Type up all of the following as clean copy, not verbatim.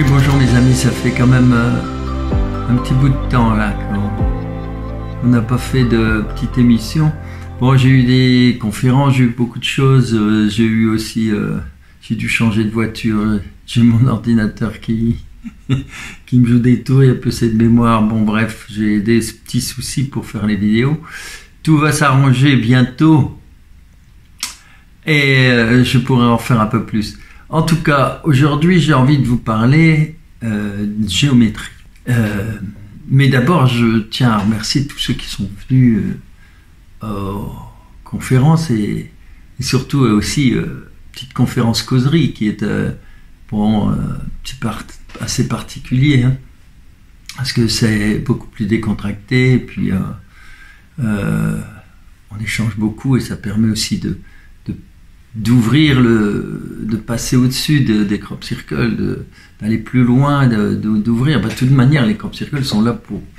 Oui, bonjour mes amis, ça fait quand même un petit bout de temps là qu'on n'a pas fait de petite émission. Bon, j'ai eu des conférences, j'ai eu beaucoup de choses, j'ai eu aussi, j'ai dû changer de voiture, j'ai mon ordinateur qui me joue des tours, il y a peu assez de mémoire, bon bref, j'ai des petits soucis pour faire les vidéos. Tout va s'arranger bientôt et je pourrai en faire un peu plus. En tout cas, aujourd'hui, j'ai envie de vous parler de géométrie. Mais d'abord, je tiens à remercier tous ceux qui sont venus aux conférences et surtout aussi petite conférence causerie qui est assez particulier, hein, parce que c'est beaucoup plus décontracté et puis on échange beaucoup et ça permet aussi d'ouvrir de passer au-dessus des crop circles, d'aller plus loin, d'ouvrir. De toute manière, les crop circles sont là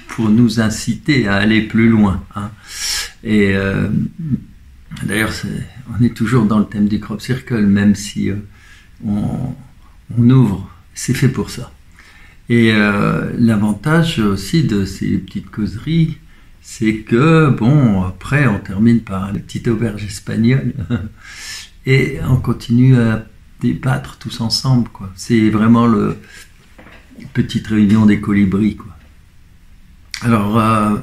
pour nous inciter à aller plus loin, hein. Et d'ailleurs, on est toujours dans le thème du crop circle, même si on ouvre, c'est fait pour ça. Et l'avantage aussi de ces petites causeries, c'est que, bon, après, on termine par la petite auberge espagnole. Et on continue à débattre tous ensemble, quoi. C'est vraiment le petite réunion des colibris, quoi. Alors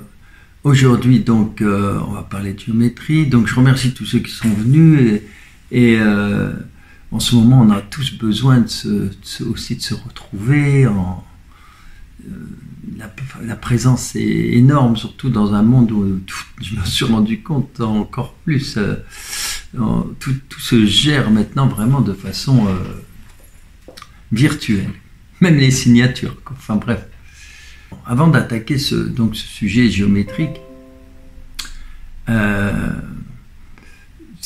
aujourd'hui, donc, on va parler de géométrie. Donc, je remercie tous ceux qui sont venus et en ce moment, on a tous besoin aussi de se retrouver. La présence est énorme, surtout dans un monde où je me suis rendu compte encore plus. Tout se gère maintenant vraiment de façon virtuelle, même les signatures, quoi. Enfin bref. Avant d'attaquer ce sujet géométrique, ce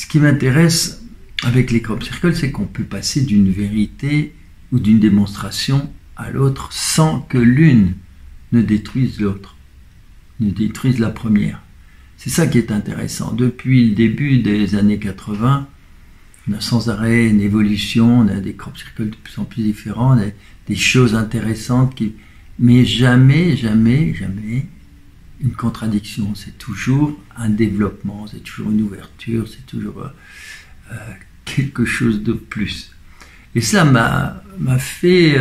qui m'intéresse avec les crop circles, c'est qu'on peut passer d'une vérité ou d'une démonstration à l'autre sans que l'une ne détruise l'autre, ne détruise la première. C'est ça qui est intéressant. Depuis le début des années 80, on a sans arrêt une évolution, on a des crop circles de plus en plus différents, on a des choses intéressantes, mais jamais une contradiction. C'est toujours un développement, c'est toujours une ouverture, c'est toujours quelque chose de plus. Et ça m'a fait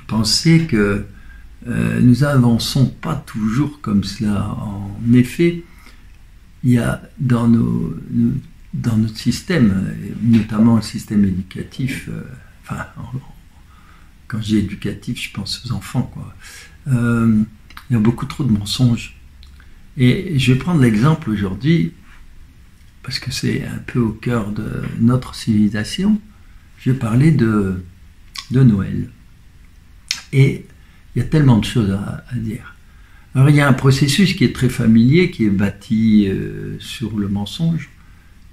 penser que nous avançons pas toujours comme cela. En effet, il y a dans notre système, notamment le système éducatif, quand je dis éducatif, je pense aux enfants, quoi. Il y a beaucoup trop de mensonges. Et je vais prendre l'exemple aujourd'hui, parce que c'est un peu au cœur de notre civilisation. Je vais parler de Noël. Et il y a tellement de choses à dire. Alors il y a un processus qui est très familier, qui est bâti sur le mensonge,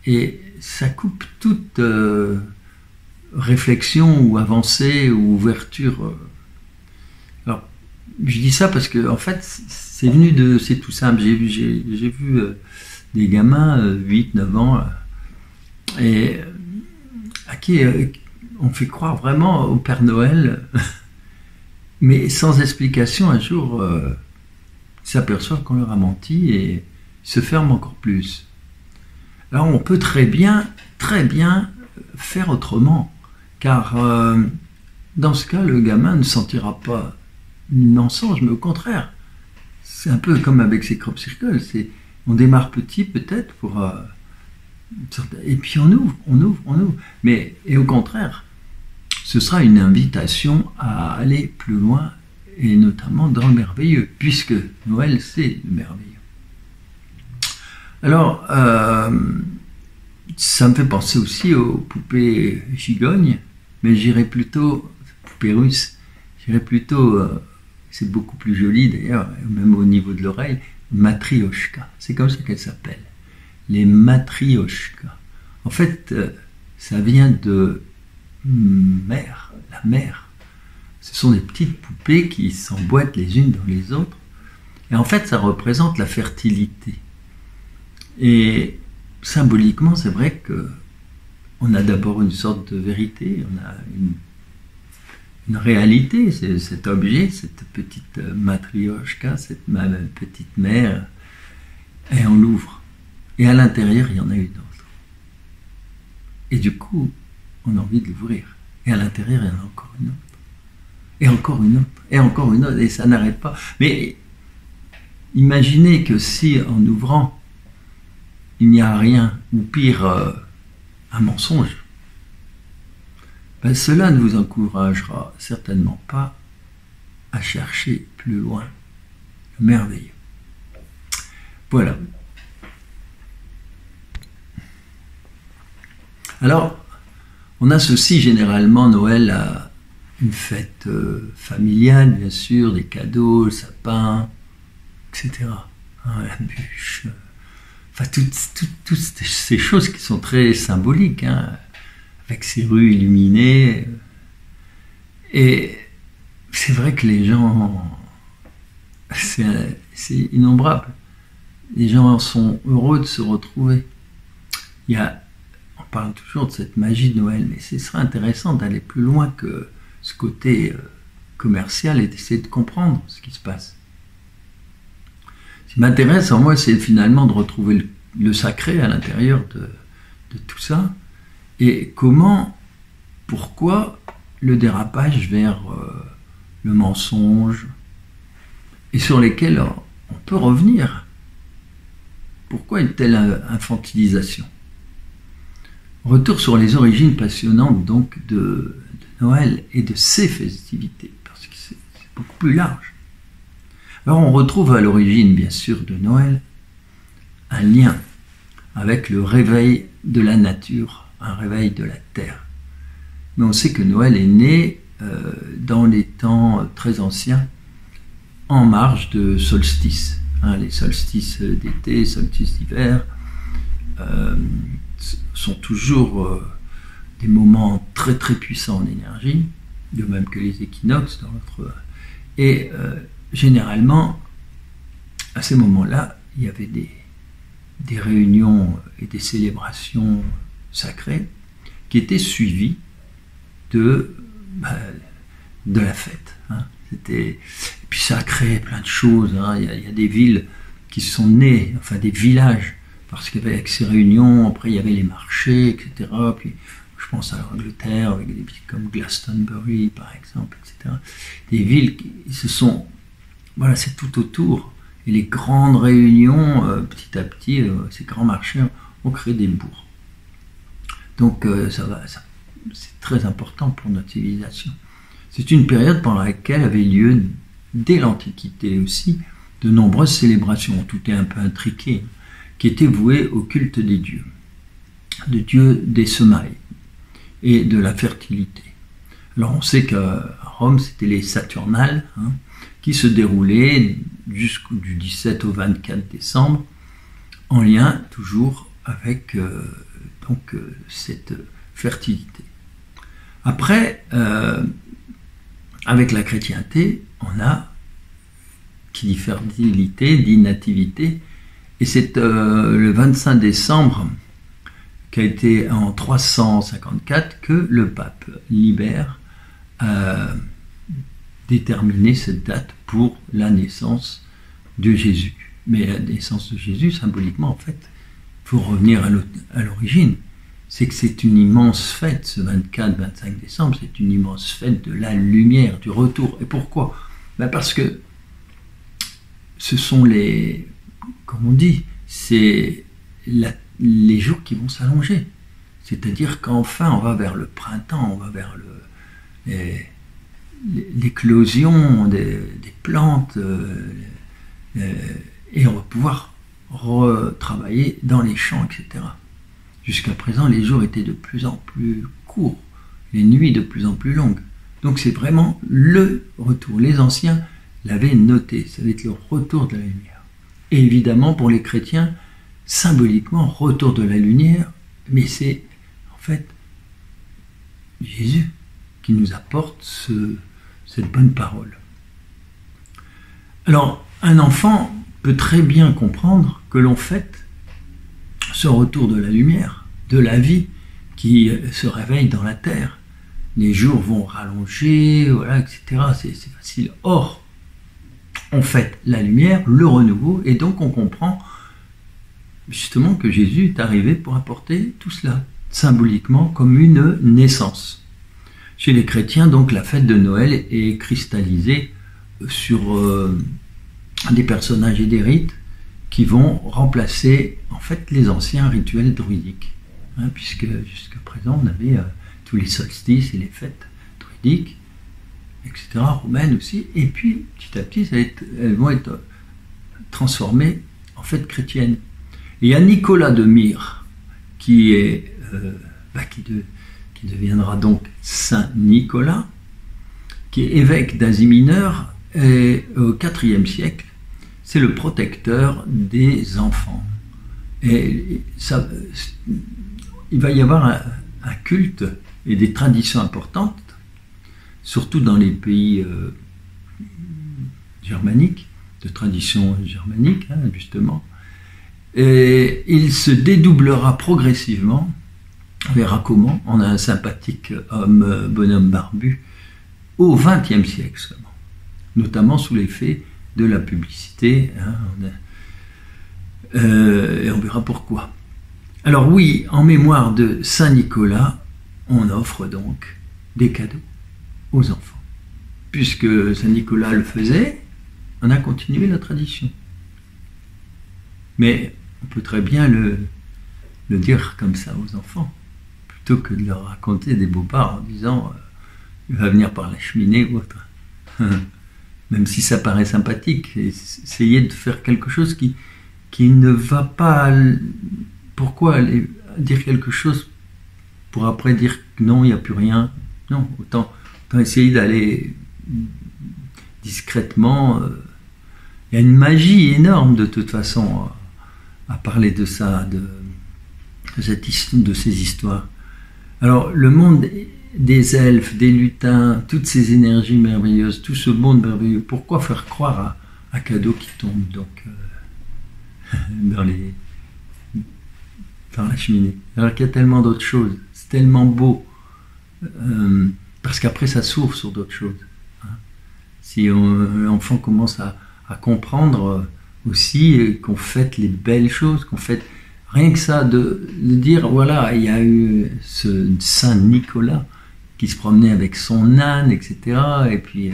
et ça coupe toute réflexion ou avancée ou ouverture. Alors je dis ça parce que en fait c'est tout simple. J'ai vu des gamins 8-9 ans et à qui on fait croire vraiment au Père Noël. Mais sans explication, un jour, ils s'aperçoivent qu'on leur a menti et se ferment encore plus. Alors on peut très bien faire autrement, car dans ce cas, le gamin ne sentira pas une mensonge, mais au contraire. C'est un peu comme avec ces crop circles, on démarre petit peut-être et puis on ouvre. Et au contraire, ce sera une invitation à aller plus loin, et notamment dans le merveilleux, puisque Noël, c'est le merveilleux. Alors, ça me fait penser aussi aux poupées gigognes, mais j'irais plutôt, poupées russes, c'est beaucoup plus joli d'ailleurs, même au niveau de l'oreille, matrioshka. C'est comme ça qu'elles s'appellent, les matrioshka. En fait, ça vient de mère, la mère. Ce sont des petites poupées qui s'emboîtent les unes dans les autres. Et en fait, ça représente la fertilité. Et symboliquement, c'est vrai que on a d'abord une sorte de vérité, on a une réalité, c'est cet objet, cette petite matrioshka, cette petite mère, et on l'ouvre. Et à l'intérieur, il y en a une autre. Et du coup, on a envie de l'ouvrir. Et à l'intérieur, il y en a encore une autre. Et encore une autre. Et encore une autre. Et ça n'arrête pas. Mais imaginez que si, en ouvrant, il n'y a rien, ou pire, un mensonge, ben cela ne vous encouragera certainement pas à chercher plus loin le merveilleux. Voilà. Alors, on associe généralement Noël à une fête familiale, bien sûr, des cadeaux, le sapin, etc. Hein, la bûche, enfin toutes ces choses qui sont très symboliques, hein, avec ces rues illuminées. Et c'est vrai que les gens, c'est innombrable. Les gens sont heureux de se retrouver. On parle toujours de cette magie de Noël, mais ce serait intéressant d'aller plus loin que ce côté commercial et d'essayer de comprendre ce qui se passe. Ce qui m'intéresse en moi, c'est finalement de retrouver le sacré à l'intérieur de tout ça, et pourquoi le dérapage vers le mensonge, et sur lesquels on peut revenir. Pourquoi une telle infantilisation? Retour sur les origines passionnantes donc de Noël et de ses festivités, parce que c'est beaucoup plus large. Alors on retrouve à l'origine, bien sûr, de Noël, un lien avec le réveil de la nature, un réveil de la terre. Mais on sait que Noël est né dans les temps très anciens, en marge de solstices. Hein, les solstices d'été, solstices d'hiver, sont toujours des moments très très puissants en énergie, de même que les équinoxes dans notre... Et généralement, à ces moments-là, il y avait des réunions et des célébrations sacrées qui étaient suivies de la fête. Hein. Et puis ça a créé plein de choses. Hein. Il y a des villes qui sont nées, enfin des villages, parce qu'avec ces réunions, après il y avait les marchés, etc. Puis je pense à l'Angleterre, avec des villes comme Glastonbury, par exemple, etc. Des villes qui se sont... Voilà, c'est tout autour. Et les grandes réunions, petit à petit, ces grands marchés ont créé des bourgs. Donc c'est très important pour notre civilisation. C'est une période pendant laquelle avait lieu, dès l'Antiquité aussi, de nombreuses célébrations, tout est un peu intriqué, qui étaient vouées au culte des dieux, de dieux des semailles et de la fertilité. Alors on sait qu'à Rome, c'était les Saturnales, hein, qui se déroulaient du 17 au 24 décembre, en lien toujours avec cette fertilité. Après, avec la chrétienté, on a, qui dit fertilité, dit nativité, et c'est le 25 décembre, qui a été en 354, que le pape Libère a déterminé cette date pour la naissance de Jésus. Mais la naissance de Jésus, symboliquement, en fait, il faut revenir à l'origine. C'est que c'est une immense fête, ce 24-25 décembre, c'est une immense fête de la lumière, du retour. Et pourquoi? Parce que ce sont comme on dit, c'est les jours qui vont s'allonger. C'est-à-dire qu'enfin, on va vers le printemps, on va vers l'éclosion des plantes, et on va pouvoir retravailler dans les champs, etc. Jusqu'à présent, les jours étaient de plus en plus courts, les nuits de plus en plus longues. Donc c'est vraiment le retour. Les anciens l'avaient noté, ça va être le retour de la lumière. Et évidemment, pour les chrétiens, symboliquement, retour de la lumière, mais c'est en fait Jésus qui nous apporte cette bonne parole. Alors, un enfant peut très bien comprendre que l'on fête ce retour de la lumière, de la vie qui se réveille dans la terre, les jours vont rallonger, voilà, etc. C'est facile. Or, on fête la lumière, le renouveau, et donc on comprend justement que Jésus est arrivé pour apporter tout cela, symboliquement comme une naissance. Chez les chrétiens, donc, la fête de Noël est cristallisée sur des personnages et des rites qui vont remplacer en fait les anciens rituels druidiques, hein, puisque jusqu'à présent on avait tous les solstices et les fêtes druidiques, etc., romaines aussi, et puis petit à petit elles vont être transformées en fêtes chrétiennes. Et il y a Nicolas de Myre qui deviendra donc Saint Nicolas, qui est évêque d'Asie mineure, et au IVe siècle, c'est le protecteur des enfants. Et ça, il va y avoir un culte et des traditions importantes, surtout dans les pays germaniques, de tradition germanique, hein, justement. Et il se dédoublera progressivement. On verra comment. On a un sympathique bonhomme barbu au XXe siècle seulement, notamment sous l'effet de la publicité, hein, et on verra pourquoi. Alors oui, en mémoire de Saint Nicolas, on offre donc des cadeaux aux enfants. Puisque Saint Nicolas le faisait, on a continué la tradition. Mais on peut très bien le dire comme ça aux enfants, plutôt que de leur raconter des bobards en disant il va venir par la cheminée ou autre. Même si ça paraît sympathique, essayez de faire quelque chose qui ne va pas... Pourquoi aller dire quelque chose pour après dire que non, il n'y a plus rien? Non, autant essayer d'aller discrètement. Il y a une magie énorme de toute façon à parler de ça, de ces histoires. Alors le monde des elfes, des lutins, toutes ces énergies merveilleuses, tout ce monde merveilleux, pourquoi faire croire à cadeaux qui tombent donc dans la cheminée, alors qu'il y a tellement d'autres choses, c'est tellement beau, parce qu'après ça s'ouvre sur d'autres choses, hein. Si l'enfant commence à comprendre aussi qu'on fête les belles choses, qu'on fête rien que ça, de dire voilà, il y a eu ce Saint Nicolas qui se promenait avec son âne, etc. Et puis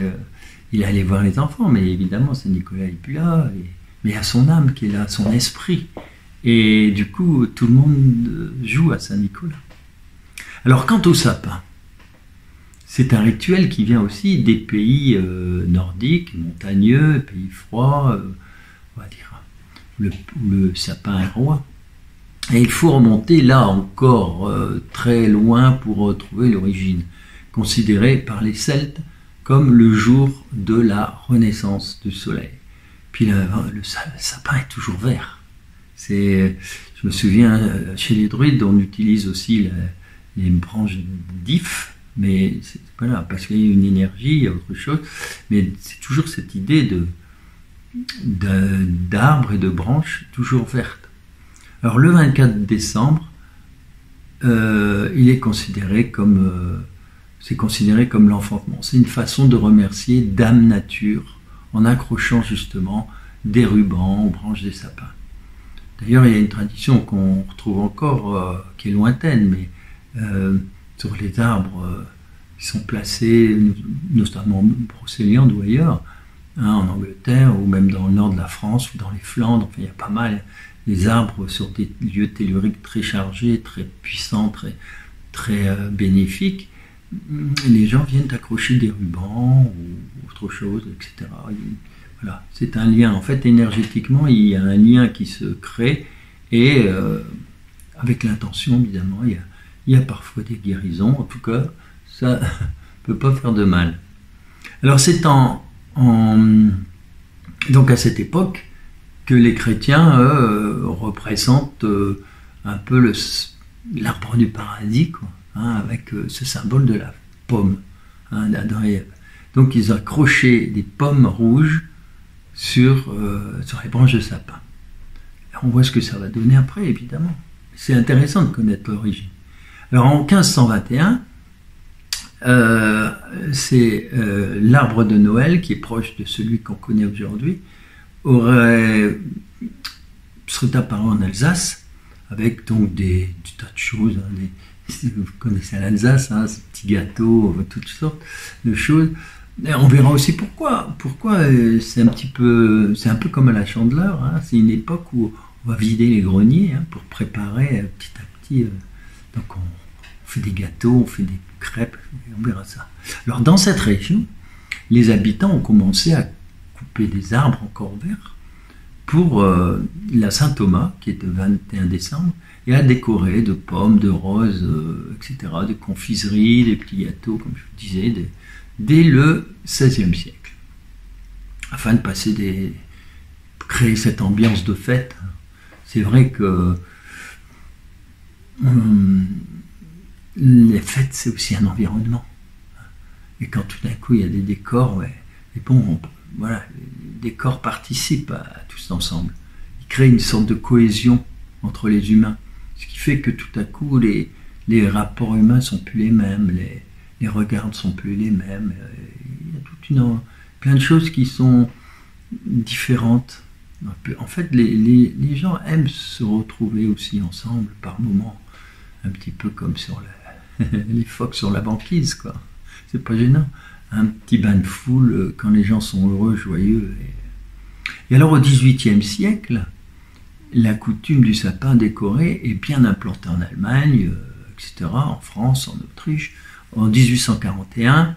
il allait voir les enfants, mais évidemment Saint Nicolas n'est plus là, mais il y a son âme qui est là, son esprit. Et du coup, tout le monde joue à Saint Nicolas. Alors quant au sapin, c'est un rituel qui vient aussi des pays nordiques, montagneux, pays froids, on va dire, où le sapin est roi. Et il faut remonter là encore très loin pour retrouver l'origine, considérée par les Celtes comme le jour de la renaissance du soleil. Puis le sapin est toujours vert. Je me souviens, chez les druides, on utilise aussi les branches d'if, mais voilà, parce qu'il y a une énergie, il y a autre chose, mais c'est toujours cette idée d'arbres et de branches toujours vertes. Alors le 24 décembre, il est considéré comme l'enfantement. C'est une façon de remercier Dame Nature en accrochant justement des rubans aux branches des sapins. D'ailleurs, il y a une tradition qu'on retrouve encore, qui est lointaine, mais sur les arbres qui sont placés, notamment Brocéliande ou ailleurs, hein, en Angleterre, ou même dans le nord de la France, ou dans les Flandres, enfin, il y a pas mal des arbres sur des lieux telluriques très chargés, très puissants, très bénéfiques. Les gens viennent accrocher des rubans ou autre chose, etc. Voilà, c'est un lien. En fait, énergétiquement, il y a un lien qui se crée et avec l'intention, évidemment, il y a parfois des guérisons. En tout cas, ça ne peut pas faire de mal. Alors, c'est donc à cette époque que les chrétiens représentent un peu l'arbre du paradis, quoi, hein, avec ce symbole de la pomme, hein, d'Adam et Ève. Donc, ils accrochaient des pommes rouges sur les branches de sapin. On voit ce que ça va donner après, évidemment. C'est intéressant de connaître l'origine. Alors en 1521, c'est l'arbre de Noël, qui est proche de celui qu'on connaît aujourd'hui, serait apparu en Alsace, avec donc des tas de choses. Vous connaissez l'Alsace, ces petits gâteaux, toutes sortes de choses. Et on verra aussi pourquoi. Pourquoi c'est un peu comme à la Chandeleur. C'est une époque où on va vider les greniers pour préparer petit à petit. Donc on fait des gâteaux, on fait des crêpes, on verra ça. Alors dans cette région, les habitants ont commencé à couper des arbres encore verts pour la Saint-Thomas, qui est le 21 décembre, et à décorer de pommes, de roses, etc., de confiseries, des petits gâteaux, comme je vous disais, dès le XVIe siècle, afin de créer cette ambiance de fête. C'est vrai que les fêtes, c'est aussi un environnement. Et quand tout d'un coup, il y a des décors, et bon, voilà, les décors participent à tous ensemble. Ils créent une sorte de cohésion entre les humains. Ce qui fait que tout à coup, les rapports humains ne sont plus les mêmes, les regards ne sont plus les mêmes. Il y a plein de choses qui sont différentes. En fait, les gens aiment se retrouver aussi ensemble par moments, un petit peu comme sur les phoques sur la banquise, quoi. C'est pas gênant. Un petit bain de foule quand les gens sont heureux, joyeux. Et alors au XVIIIe siècle, la coutume du sapin décoré est bien implantée en Allemagne, etc., en France, en Autriche. En 1841,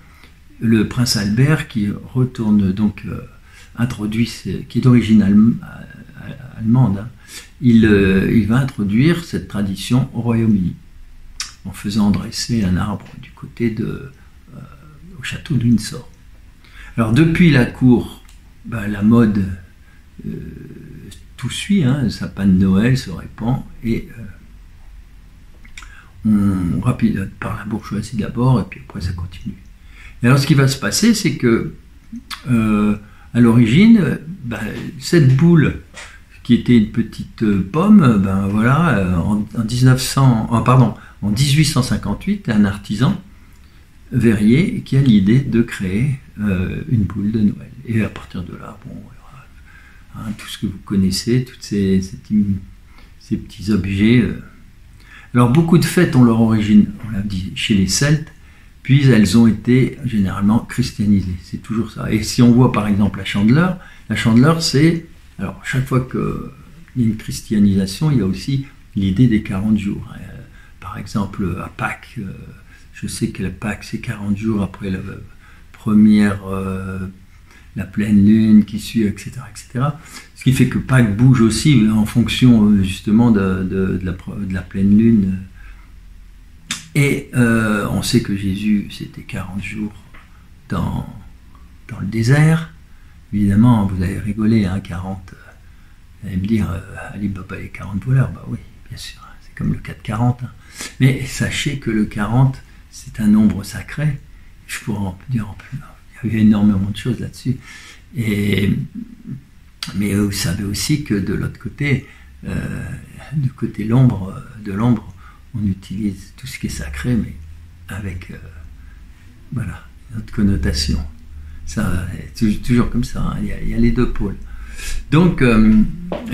le prince Albert, qui retourne donc introduit, qui est d'origine allemande, il va introduire cette tradition au Royaume-Uni, en faisant dresser un arbre du côté au château de Windsor. Alors depuis la cour, la mode tout suit, le sapin de Noël se répand et on rapide par la bourgeoisie d'abord et puis après ça continue. Et alors ce qui va se passer, c'est que à l'origine, cette boule qui était une petite pomme, en 1858, un artisan verrier qui a l'idée de créer une boule de Noël. Et à partir de là, tout ce que vous connaissez, tous ces petits objets. Alors beaucoup de fêtes ont leur origine, on l'a dit, chez les Celtes, puis elles ont été généralement christianisées. C'est toujours ça. Et si on voit par exemple la Chandeleur, c'est... Alors chaque fois qu'il y a une christianisation, il y a aussi l'idée des 40 jours. Par exemple, à Pâques, je sais que la Pâques, c'est 40 jours après la première... la pleine lune qui suit, etc., etc. Ce qui fait que Pâques bouge aussi en fonction justement de la pleine lune. Et on sait que Jésus, c'était 40 jours dans le désert. Évidemment, vous avez rigolé, 40. Vous allez me dire, Ali Baba les 40 voleurs. Oui, bien sûr, c'est comme le 440. Mais sachez que le 40, c'est un nombre sacré. Je pourrais en dire en plus. Il y a eu énormément de choses là-dessus. Mais vous savez aussi que de l'autre côté, du côté de l'ombre, on utilise tout ce qui est sacré, mais avec notre connotation. Ça, c'est toujours comme ça, il y a les deux pôles. Donc,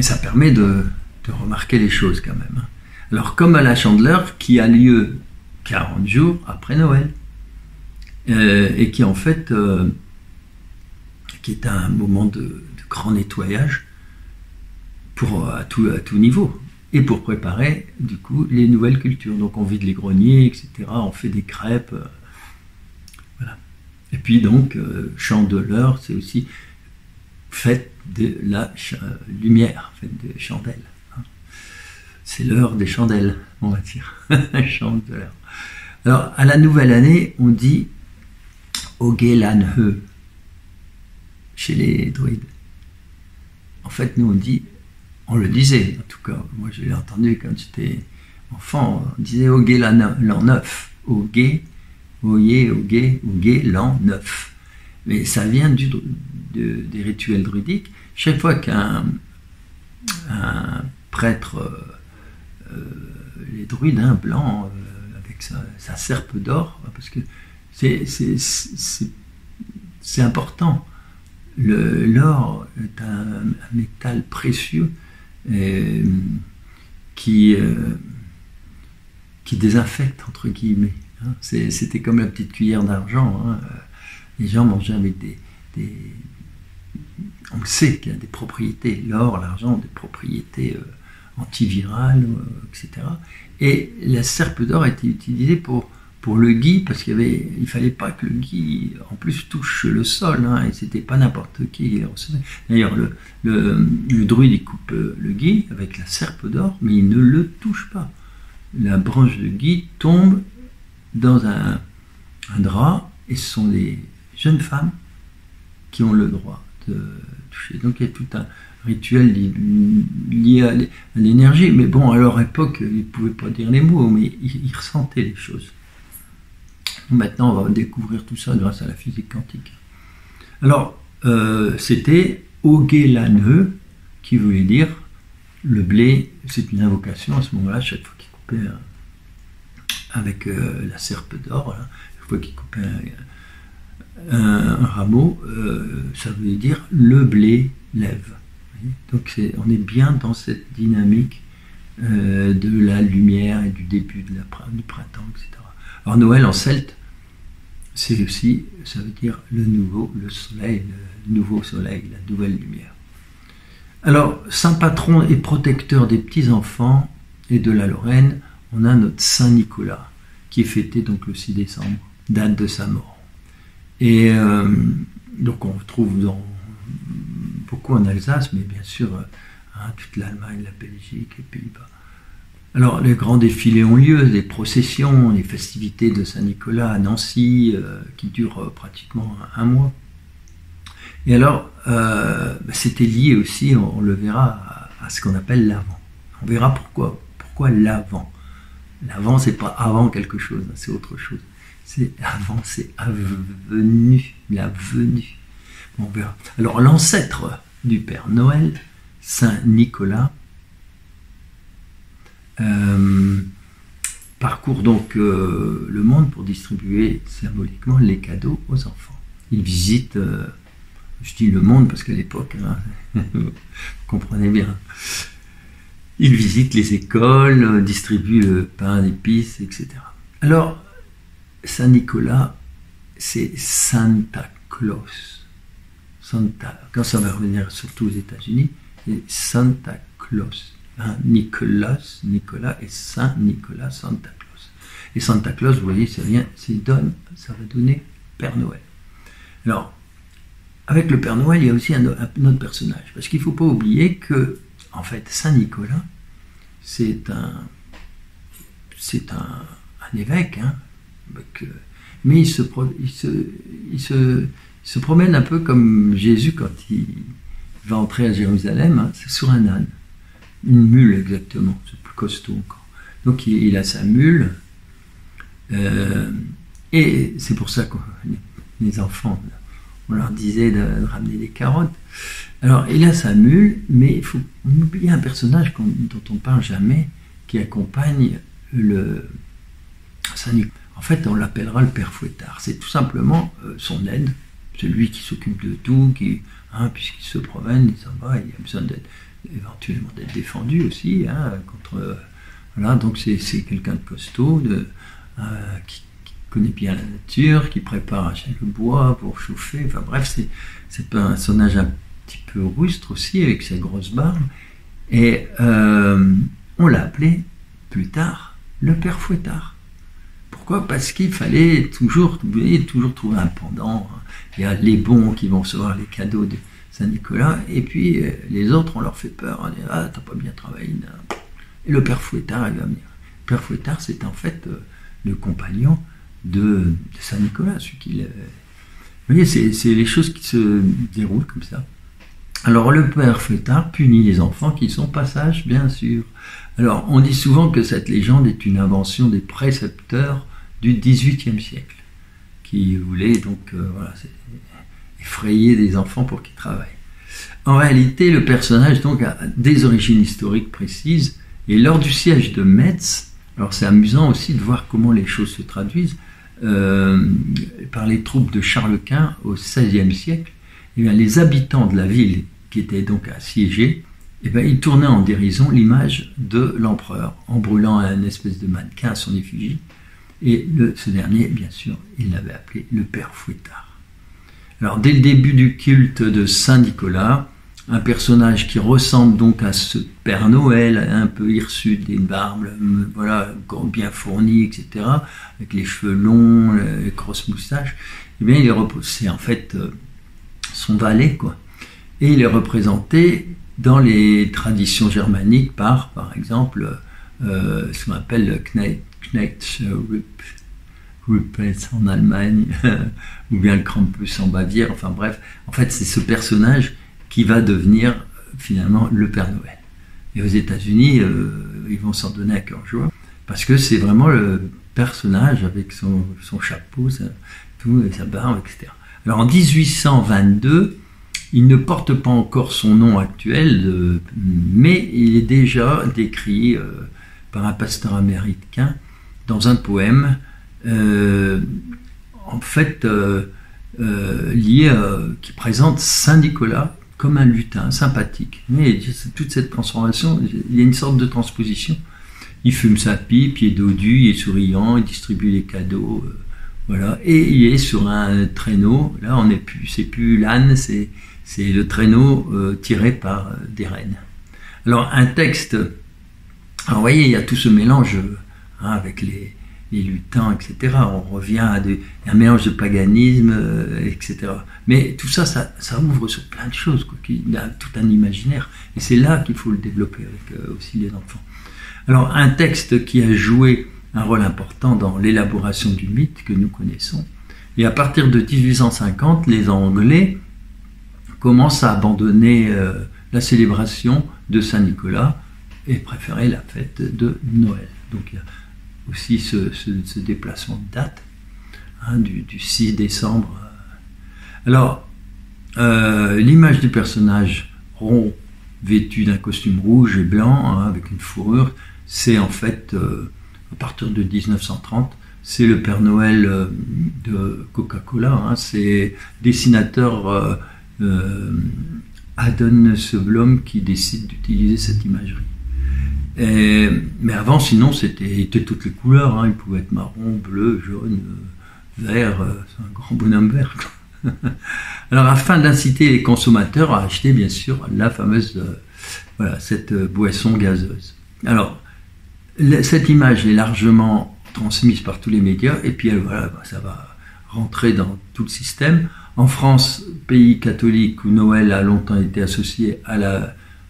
ça permet de remarquer les choses quand même. Alors, comme à la Chandeleur, qui a lieu 40 jours après Noël, et qui en fait qui est un moment de grand nettoyage à tout niveau et pour préparer du coup les nouvelles cultures. Donc on vide les greniers, etc., on fait des crêpes, voilà. Et puis donc Chandeleur, c'est aussi fête de la lumière, fête des chandelles, c'est l'heure des chandelles, on va dire. Chandeleur. Alors à la nouvelle année, on dit Ogelanhe chez les druides. En fait, nous on le disait, en tout cas, moi je l'ai entendu quand j'étais enfant, on disait Ogelan l'an 9, Oge, l'an 9. Mais ça vient des rituels druidiques. Chaque fois qu'un prêtre, les druides blancs, avec sa serpe d'or, parce que C'est important. L'or est un métal précieux qui désinfecte, entre guillemets. Hein. C'était comme la petite cuillère d'argent. Hein. Les gens mangeaient avec on le sait qu'il y a des propriétés, l'or, l'argent, des propriétés antivirales, etc. Et la serpe d'or a été utilisée pour le gui, parce qu'il ne fallait pas que le gui, en plus, touche le sol, hein, et c'était pas n'importe qui. D'ailleurs, le druide, il coupe le gui avec la serpe d'or, mais il ne le touche pas. La branche de gui tombe dans un drap, et ce sont les jeunes femmes qui ont le droit de toucher. Donc il y a tout un rituel lié à l'énergie, mais bon, à leur époque, ils ne pouvaient pas dire les mots, mais ils ressentaient les choses. Maintenant, on va découvrir tout ça grâce à la physique quantique. Alors, c'était Ogelaneux, qui voulait dire le blé. C'est une invocation à ce moment-là, chaque fois qu'il coupait avec la serpe d'or, chaque fois qu'il coupait un rameau, ça voulait dire le blé lève. Donc on est bien dans cette dynamique de la lumière et du début du printemps, etc. Alors Noël en celte, c'est aussi, ça veut dire le soleil, le nouveau soleil, la nouvelle lumière. Alors, saint patron et protecteur des petits-enfants et de la Lorraine, on a notre Saint Nicolas, qui est fêté donc le 6 décembre, date de sa mort. Et donc on retrouve beaucoup en Alsace, mais bien sûr toute l'Allemagne, la Belgique, les Pays-Bas. Alors les grands défilés ont lieu, les processions, les festivités de Saint-Nicolas à Nancy, qui durent pratiquement un mois. Et alors, c'était lié aussi, on le verra, à ce qu'on appelle l'Avent. On verra pourquoi l'Avent. L'Avent, c'est pas avant quelque chose, c'est autre chose. C'est avant, c'est avenu, la venue. On verra. Alors, l'ancêtre du Père Noël, Saint Nicolas, parcourt donc le monde pour distribuer symboliquement les cadeaux aux enfants. Il visite, je dis le monde parce qu'à l'époque, vous comprenez bien, il visite les écoles, distribue le pain, l'épice, etc. Alors, Saint Nicolas, c'est Santa Claus. Quand ça va revenir surtout aux États-Unis, c'est Santa Claus. Hein, Nicolas et Saint Nicolas, Santa Claus. Et Santa Claus, vous voyez, c'est rien, ça va donner Père Noël. Alors, avec le Père Noël, il y a aussi un autre personnage, parce qu'il ne faut pas oublier que, en fait, Saint Nicolas, c'est un évêque, hein, mais il se promène un peu comme Jésus quand il va entrer à Jérusalem, hein, c'est sur un âne. Une mule exactement, c'est plus costaud encore. Donc il a sa mule, et c'est pour ça que les enfants, on leur disait de ramener des carottes. Alors il a sa mule, mais il faut oublier un personnage dont on ne parle jamais, qui accompagne le Saint Nicolas. En fait, on l'appellera le Père Fouettard. C'est tout simplement son aide, celui qui s'occupe de tout, puisqu'il se promène, il s'en va, il a besoin éventuellement d'être défendu aussi, hein, voilà, donc c'est quelqu'un de costaud, qui connaît bien la nature, qui prépare le bois pour chauffer, enfin bref, c'est un personnage un petit peu rustre aussi, avec sa grosse barbe, et on l'a appelé plus tard le Père Fouettard. Pourquoi ? Parce qu'il fallait toujours trouver un pendant. Il y a les bons qui vont recevoir les cadeaux de Saint-Nicolas, et puis les autres, on leur fait peur. On dit, ah, t'as pas bien travaillé. Et le Père Fouettard, il va venir. Le Père Fouettard, c'est en fait le compagnon de Saint-Nicolas. Vous voyez, c'est les choses qui se déroulent comme ça. Alors, le Père Fouettard punit les enfants qui sont pas sages, bien sûr. Alors, on dit souvent que cette légende est une invention des précepteurs du XVIIIe siècle, qui voulaient donc effrayer des enfants pour qu'ils travaillent. En réalité, le personnage donc a des origines historiques précises, et lors du siège de Metz, alors c'est amusant aussi de voir comment les choses se traduisent, par les troupes de Charles Quint au XVIe siècle, eh bien, les habitants de la ville qui étaient donc assiégés, eh bien, ils tournaient en dérision l'image de l'empereur en brûlant un espèce de mannequin à son effigie. Et ce dernier, bien sûr, il l'avait appelé le Père Fouettard. Alors, dès le début du culte de Saint-Nicolas, un personnage qui ressemble donc à ce Père Noël, un peu hirsute, une barbe, voilà, bien fournie, etc., avec les cheveux longs, les grosses moustaches, eh bien, c'est en fait son valet, quoi. Et il est représenté dans les traditions germaniques par exemple, ce qu'on appelle le Knechtsruppet en Allemagne, ou bien le Krampus en Bavière, enfin bref, en fait, c'est ce personnage qui va devenir finalement le Père Noël. Et aux États-Unis, ils vont s'en donner à cœur joie, parce que c'est vraiment le personnage avec son chapeau, sa barbe, etc. Alors en 1822, il ne porte pas encore son nom actuel, mais il est déjà décrit par un pasteur américain dans un poème, en fait, qui présente Saint Nicolas comme un lutin sympathique. Mais toute cette transformation, il y a une sorte de transposition. Il fume sa pipe, il est dodu, il est souriant, il distribue les cadeaux, voilà. Et il est sur un traîneau. Là, c'est plus l'âne, c'est le traîneau tiré par des rennes. Alors, un texte. Alors, vous voyez, il y a tout ce mélange avec les lutins, etc. On revient à un mélange de paganisme, etc. Mais tout ça, ça ouvre sur plein de choses, quoi. Il y a tout un imaginaire. Et c'est là qu'il faut le développer avec aussi les enfants. Alors, un texte qui a joué un rôle important dans l'élaboration du mythe que nous connaissons. Et à partir de 1850, les Anglais commencent à abandonner la célébration de Saint-Nicolas et préférer la fête de Noël. Donc, il y a aussi ce déplacement de date du 6 décembre. Alors, l'image du personnage rond, vêtu d'un costume rouge et blanc, avec une fourrure, c'est en fait, à partir de 1930, c'est le Père Noël de Coca-Cola. C'est dessinateur Adon Seblom qui décide d'utiliser cette imagerie. Mais avant, sinon, c'était toutes les couleurs. Il pouvait être marron, bleu, jaune, vert. C'est un grand bonhomme vert, quoi. Alors, afin d'inciter les consommateurs à acheter, bien sûr, la fameuse, cette boisson gazeuse. Alors, cette image est largement transmise par tous les médias, et puis ça va rentrer dans tout le système. En France, pays catholique où Noël a longtemps été associé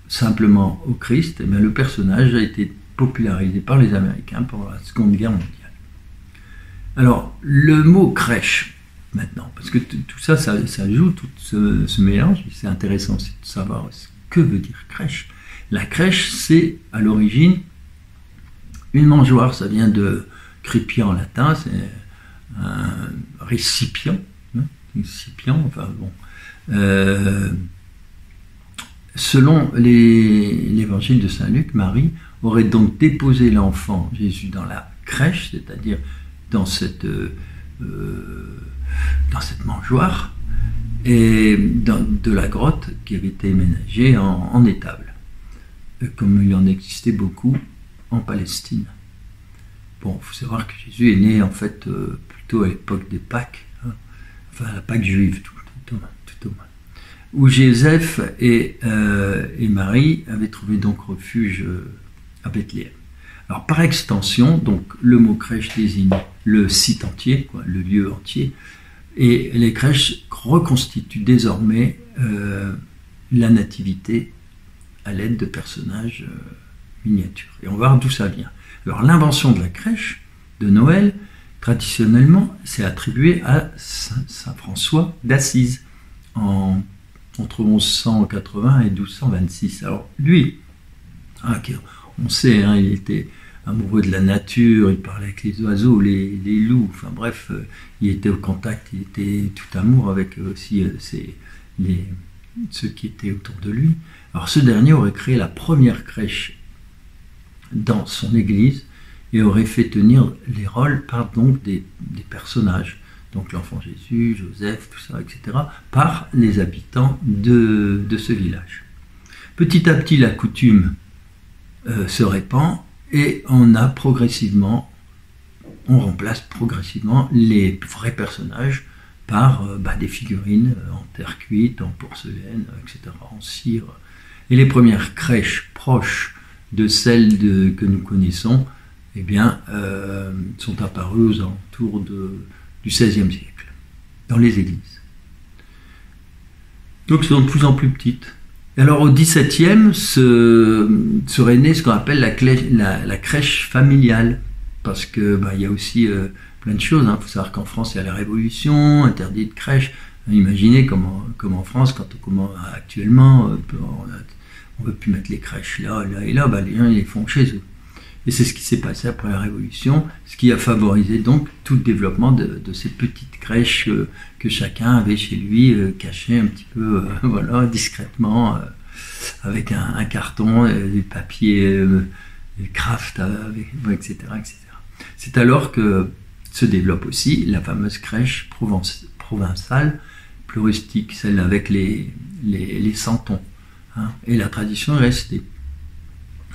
simplement au Christ, eh bien, le personnage a été popularisé par les Américains pendant la Seconde Guerre mondiale. Alors, le mot crèche, maintenant, parce que tout ça joue, tout ce mélange, c'est intéressant aussi de savoir ce que veut dire crèche. La crèche, c'est à l'origine une mangeoire, ça vient de crépia en latin, c'est un récipient, enfin bon. Selon l'évangile de Saint Luc, Marie aurait donc déposé l'enfant Jésus dans la crèche, c'est-à-dire dans cette mangeoire, et de la grotte qui avait été ménagée en étable, comme il en existait beaucoup en Palestine. Bon, il faut savoir que Jésus est né en fait plutôt à l'époque des Pâques, enfin la Pâque juive tout au moins, où Joseph et Marie avaient trouvé donc refuge à Bethléem. Alors par extension, donc le mot crèche désigne le site entier, le lieu entier, et les crèches reconstituent désormais la nativité à l'aide de personnages miniatures. Et on va voir d'où ça vient. Alors l'invention de la crèche de Noël, traditionnellement, c'est attribué à Saint François d'Assise entre 1180 et 1226. Alors lui, on sait, il était amoureux de la nature, il parlait avec les oiseaux, les loups, enfin bref, il était au contact, il était tout amour avec aussi ceux qui étaient autour de lui. Alors ce dernier aurait créé la première crèche dans son église et aurait fait tenir les rôles par donc des personnages, donc l'enfant Jésus, Joseph, tout ça, etc., par les habitants de ce village. Petit à petit, la coutume se répand et on remplace progressivement les vrais personnages par des figurines en terre cuite, en porcelaine, etc., en cire. Et les premières crèches proches de celles que nous connaissons, eh bien, sont apparues aux alentours du XVIe siècle, dans les églises. Donc, elles sont de plus en plus petites. Et alors, au XVIIe, serait né ce qu'on appelle la crèche familiale, parce que il y a aussi plein de choses. Il faut savoir qu'en France, il y a la Révolution, interdit de crèche. Imaginez comme en France, actuellement, on ne veut plus mettre les crèches là et là, les gens ils les font chez eux. Et c'est ce qui s'est passé après la Révolution, ce qui a favorisé donc tout le développement de ces petites crèches que chacun avait chez lui, cachées un petit peu, discrètement, avec un carton, du papier craft, etc., etc. C'est alors que se développe aussi la fameuse crèche provençale, plus rustique, celle avec les santons. Et la tradition est restée.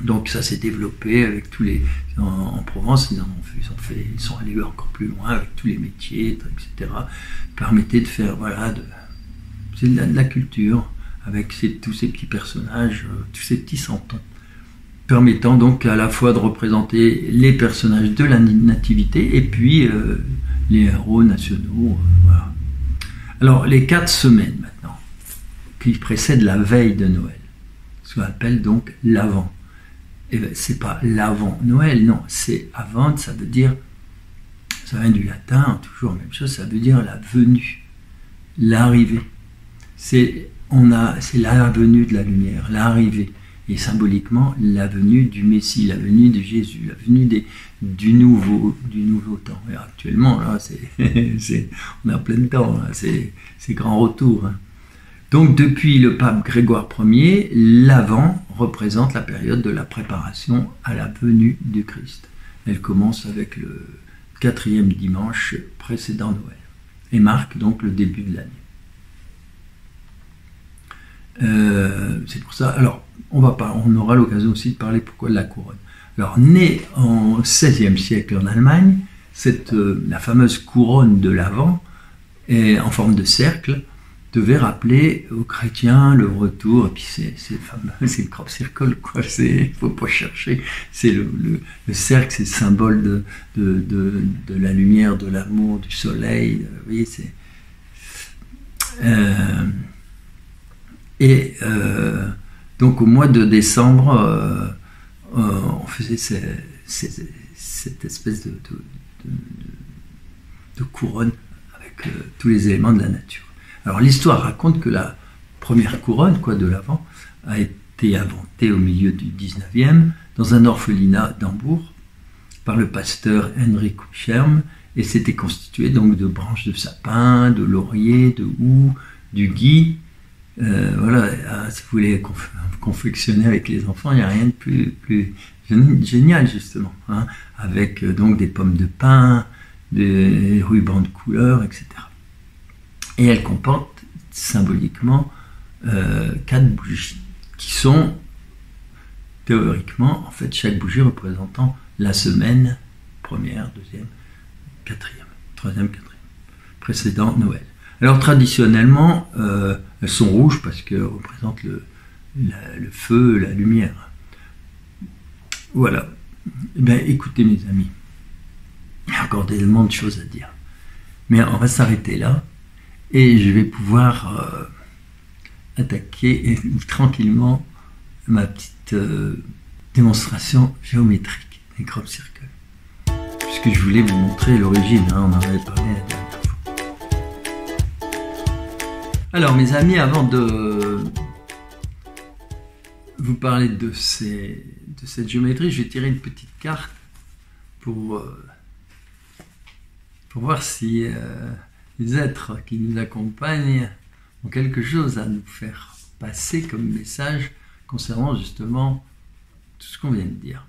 Donc ça s'est développé avec tous les... En Provence, ils sont allés encore plus loin avec tous les métiers, etc. Permettait de faire, c'est de la culture, avec tous ces petits personnages, tous ces petits santons, permettant donc à la fois de représenter les personnages de la nativité et puis les héros nationaux. Voilà. Alors les 4 semaines maintenant, qui précèdent la veille de Noël, ce qu'on appelle donc l'Avent. Et bien, c'est pas l'avant Noël, non, c'est avant, ça vient du latin, toujours la même chose, ça veut dire la venue, l'arrivée. C'est la venue de la lumière, l'arrivée, et symboliquement la venue du Messie, la venue de Jésus, la venue du nouveau temps. Et actuellement, là, on est en plein temps, là, c'est grand retour. Donc depuis le pape Grégoire Ier, l'Avent représente la période de la préparation à la venue du Christ. Elle commence avec le 4e dimanche précédent Noël et marque donc le début de l'année. C'est pour ça. Alors on aura l'occasion aussi de parler pourquoi de la couronne. Alors née en XVIe siècle en Allemagne, la fameuse couronne de l'Avent est en forme de cercle, devait rappeler aux chrétiens le retour, et puis c'est le crop circle, quoi. Faut pas chercher. C'est le cercle, c'est le symbole de la lumière, de l'amour, du soleil. Vous voyez, c'est. Donc au mois de décembre, on faisait cette espèce de couronne avec tous les éléments de la nature. Alors l'histoire raconte que la première couronne de l'Avent a été inventée au milieu du 19e dans un orphelinat d'Hambourg par le pasteur Henrik Scherm et c'était constitué donc de branches de sapin, de laurier, de houx, du gui. Si vous voulez confectionner avec les enfants, il n'y a rien de plus génial justement, avec donc des pommes de pin, des rubans de couleur, etc. Et elle comporte symboliquement 4 bougies, qui sont théoriquement, en fait, chaque bougie représentant la semaine, première, deuxième, quatrième, troisième, quatrième, précédent Noël. Alors traditionnellement, elles sont rouges parce qu'elles représentent le feu, la lumière. Voilà. Eh bien, écoutez mes amis, il y a encore tellement de choses à dire. Mais on va s'arrêter là. Et je vais pouvoir attaquer tranquillement ma petite démonstration géométrique des crop circles. Puisque je voulais vous montrer l'origine, on en avait parlé la dernière fois. Alors mes amis, avant de vous parler de cette géométrie, je vais tirer une petite carte pour voir si... les êtres qui nous accompagnent ont quelque chose à nous faire passer comme message concernant justement tout ce qu'on vient de dire.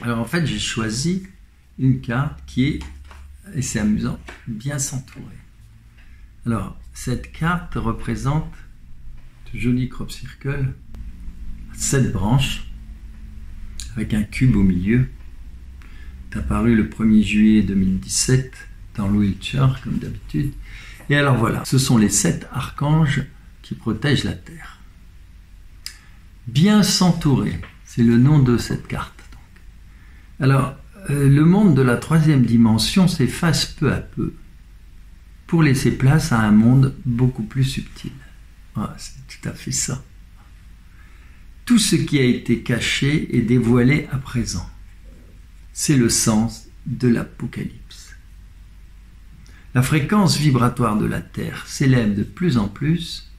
Alors en fait, j'ai choisi une carte qui est et c'est amusant, bien s'entourer. Alors, cette carte représente ce joli crop circle, 7 branches, avec un cube au milieu. C'est apparu le 1er juillet 2017 dans le Wiltshire, comme d'habitude. Et alors voilà, ce sont les 7 archanges qui protègent la Terre. Bien s'entourer, c'est le nom de cette carte. Donc. Alors, le monde de la 3e dimension s'efface peu à peu pour laisser place à un monde beaucoup plus subtil. Voilà, c'est tout à fait ça. Tout ce qui a été caché est dévoilé à présent. C'est le sens de l'Apocalypse. La fréquence vibratoire de la Terre s'élève de plus en plus.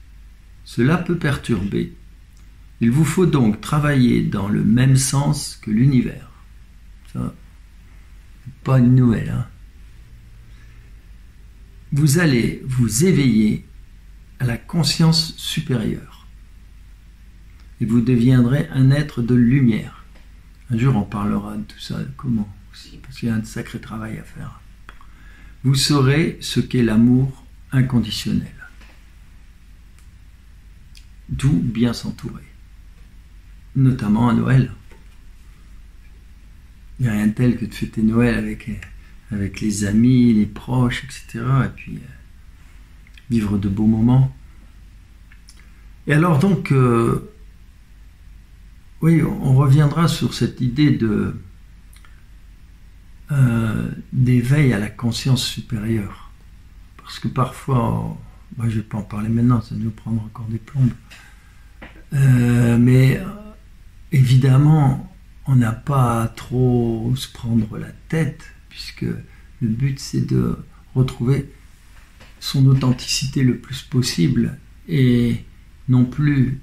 Cela peut perturber. Il vous faut donc travailler dans le même sens que l'univers. Ça, c'est pas une nouvelle, hein. Vous allez vous éveiller à la conscience supérieure. Et vous deviendrez un être de lumière. Un jour, on parlera de tout ça, comment aussi, parce qu'il y a un sacré travail à faire. Vous saurez ce qu'est l'amour inconditionnel. D'où bien s'entourer. Notamment à Noël. Il n'y a rien de tel que de fêter Noël avec les amis, les proches, etc. Et puis vivre de beaux moments. Et alors donc, oui, on reviendra sur cette idée d'éveil à la conscience supérieure. Parce que parfois, je ne vais pas en parler maintenant, ça nous prendra encore des plombes. Mais évidemment, on n'a pas à trop se prendre la tête, puisque le but c'est de retrouver son authenticité le plus possible et non plus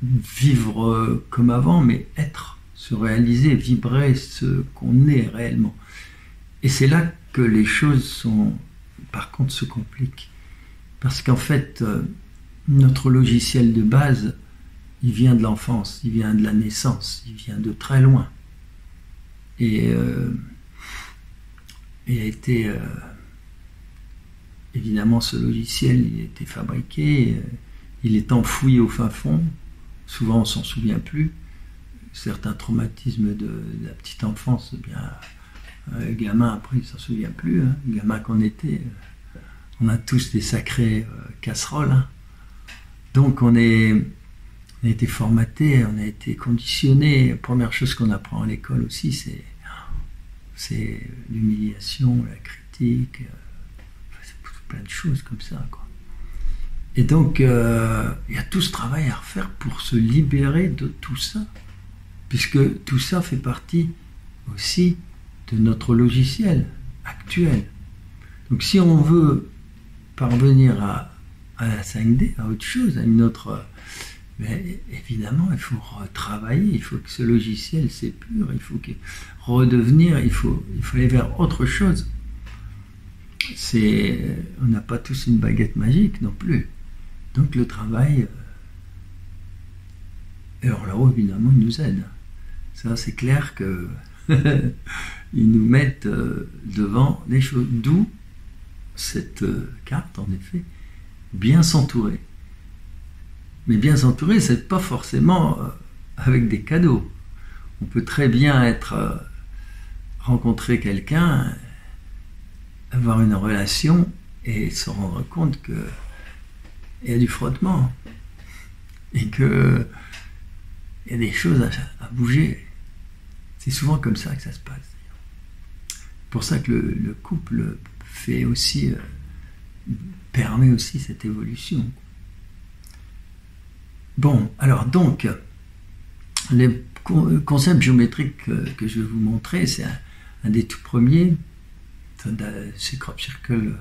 vivre comme avant, mais être, se réaliser, vibrer ce qu'on est réellement. Et c'est là que les choses par contre se compliquent. Parce qu'en fait, notre logiciel de base, il vient de l'enfance, il vient de la naissance, il vient de très loin. Et il a été... évidemment, ce logiciel, il a été fabriqué, il est enfoui au fin fond. Souvent, on ne s'en souvient plus. Certains traumatismes de la petite enfance, eh bien, le gamin, après, il ne s'en souvient plus. Hein. Le gamin qu'on était, on a tous des sacrées casseroles. Hein. Donc, on a été formaté, on a été conditionné. La première chose qu'on apprend à l'école aussi, c'est l'humiliation, la critique, c'est plein de choses comme ça, quoi. Et donc, il y a tout ce travail à refaire pour se libérer de tout ça, puisque tout ça fait partie aussi de notre logiciel actuel. Donc, si on veut parvenir à la 5D, à autre chose, à une autre... Mais évidemment, il faut retravailler, il faut que ce logiciel s'épure, il faut redevenir, il faut aller vers autre chose. On n'a pas tous une baguette magique non plus. Donc le travail, alors là-haut, évidemment, il nous aide. Ça, c'est clair que ils nous mettent devant des choses. D'où cette carte, en effet, bien s'entourer. Mais bien s'entourer, c'est pas forcément avec des cadeaux. On peut très bien rencontrer quelqu'un, avoir une relation et se rendre compte qu'il y a du frottement et qu'il y a des choses à bouger. C'est souvent comme ça que ça se passe. C'est pour ça que le couple permet aussi cette évolution. Bon, alors donc, les concepts géométriques que je vais vous montrer, c'est un des tout premiers. C'est crop circle.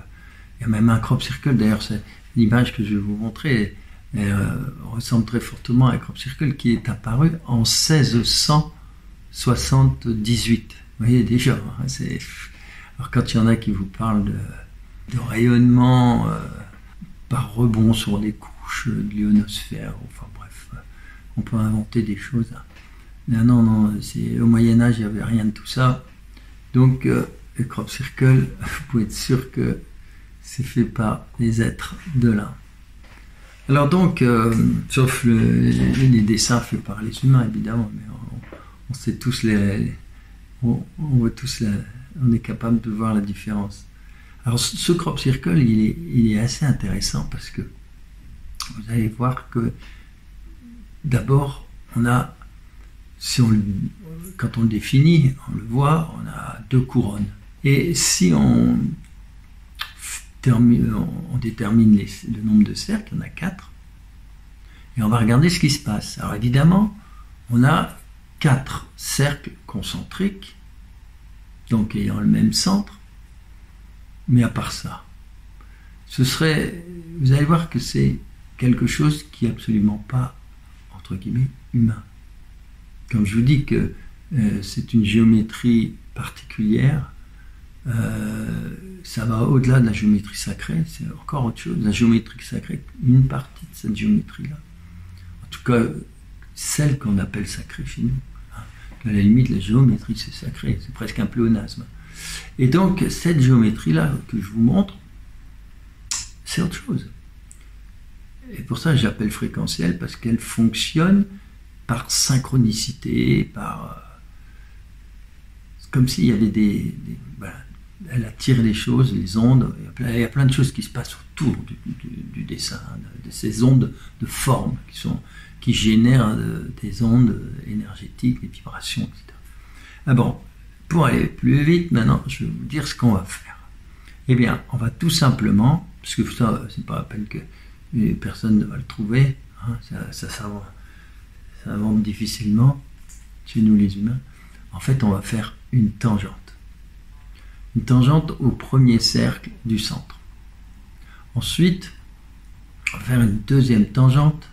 Il y a même un crop circle, d'ailleurs, c'est l'image que je vais vous montrer. Elle ressemble très fortement à un crop circle qui est apparu en 1678. Vous voyez déjà, hein, alors quand il y en a qui vous parlent de rayonnement par rebond sur des couches de l'ionosphère, enfin bref, on peut inventer des choses. Non, au Moyen-Âge, il n'y avait rien de tout ça. Donc, le crop circle, vous pouvez être sûr que c'est fait par les êtres de là. Alors donc, sauf les dessins faits par les humains, évidemment, mais on sait tous on voit tous on est capable de voir la différence. Alors, ce crop circle, il est assez intéressant parce que vous allez voir que d'abord, quand on le définit, on le voit, on a 2 couronnes. Et si on détermine le nombre de cercles, il y en a 4, et on va regarder ce qui se passe. Alors évidemment, on a 4 cercles concentriques, donc ayant le même centre, mais à part ça, vous allez voir que c'est quelque chose qui n'est absolument pas, entre guillemets, humain. Comme je vous dis que c'est une géométrie particulière, ça va au-delà de la géométrie sacrée, c'est encore autre chose. La géométrie sacrée, une partie de cette géométrie-là, en tout cas celle qu'on appelle sacrée chez nous. À la limite, la géométrie c'est sacré, c'est presque un pléonasme. Et donc cette géométrie-là que je vous montre, c'est autre chose. Et pour ça j'appelle fréquentielle, parce qu'elle fonctionne par synchronicité, comme s'il y avait voilà, elle attire les choses, les ondes, il y a plein de choses qui se passent autour du dessin, de ces ondes de forme qui génèrent des ondes énergétiques, des vibrations, etc. Ah bon, pour aller plus vite, maintenant, je vais vous dire ce qu'on va faire. Eh bien, on va tout simplement, parce que ça, c'est pas la peine que personne ne va le trouver, hein, ça s'invente difficilement chez nous les humains. En fait, on va faire une tangente. Une tangente au premier cercle du centre. Ensuite, on va faire une deuxième tangente,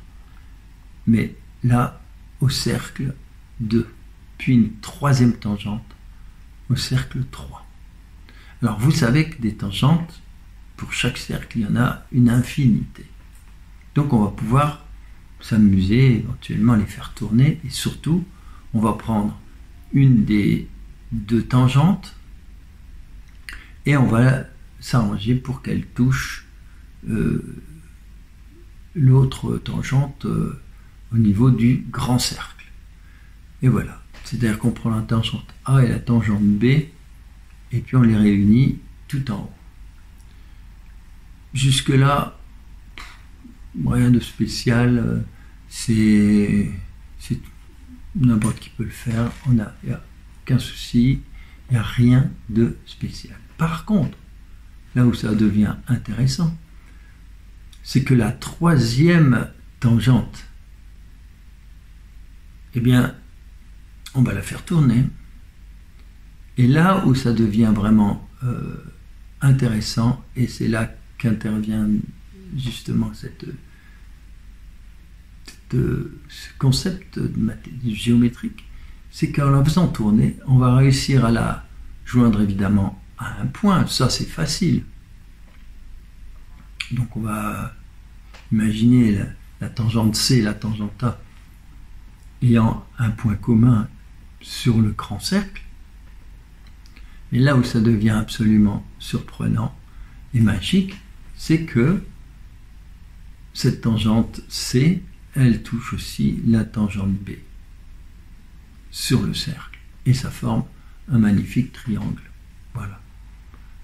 mais là, au cercle 2. Puis une troisième tangente au cercle 3. Alors, vous savez que des tangentes, pour chaque cercle, il y en a une infinité. Donc, on va pouvoir s'amuser, éventuellement les faire tourner, et surtout, on va prendre une des 2 tangentes et on va s'arranger pour qu'elle touche l'autre tangente au niveau du grand cercle. Et voilà. C'est-à-dire qu'on prend la tangente A et la tangente B et puis on les réunit tout en haut. Jusque-là, rien de spécial. C'est n'importe qui peut le faire. Il n'y a aucun souci. Il n'y a rien de spécial. Par contre, là où ça devient intéressant, c'est que la troisième tangente, eh bien, on va la faire tourner. Et là où ça devient vraiment intéressant, et c'est là qu'intervient justement ce concept géométrique, c'est qu'en la faisant tourner, on va réussir à la joindre évidemment à un point. Ça, c'est facile. Donc on va imaginer la tangente C et la tangente A ayant un point commun sur le grand cercle. Et là où ça devient absolument surprenant et magique, c'est que cette tangente C, elle touche aussi la tangente B sur le cercle. Et ça forme un magnifique triangle. Voilà.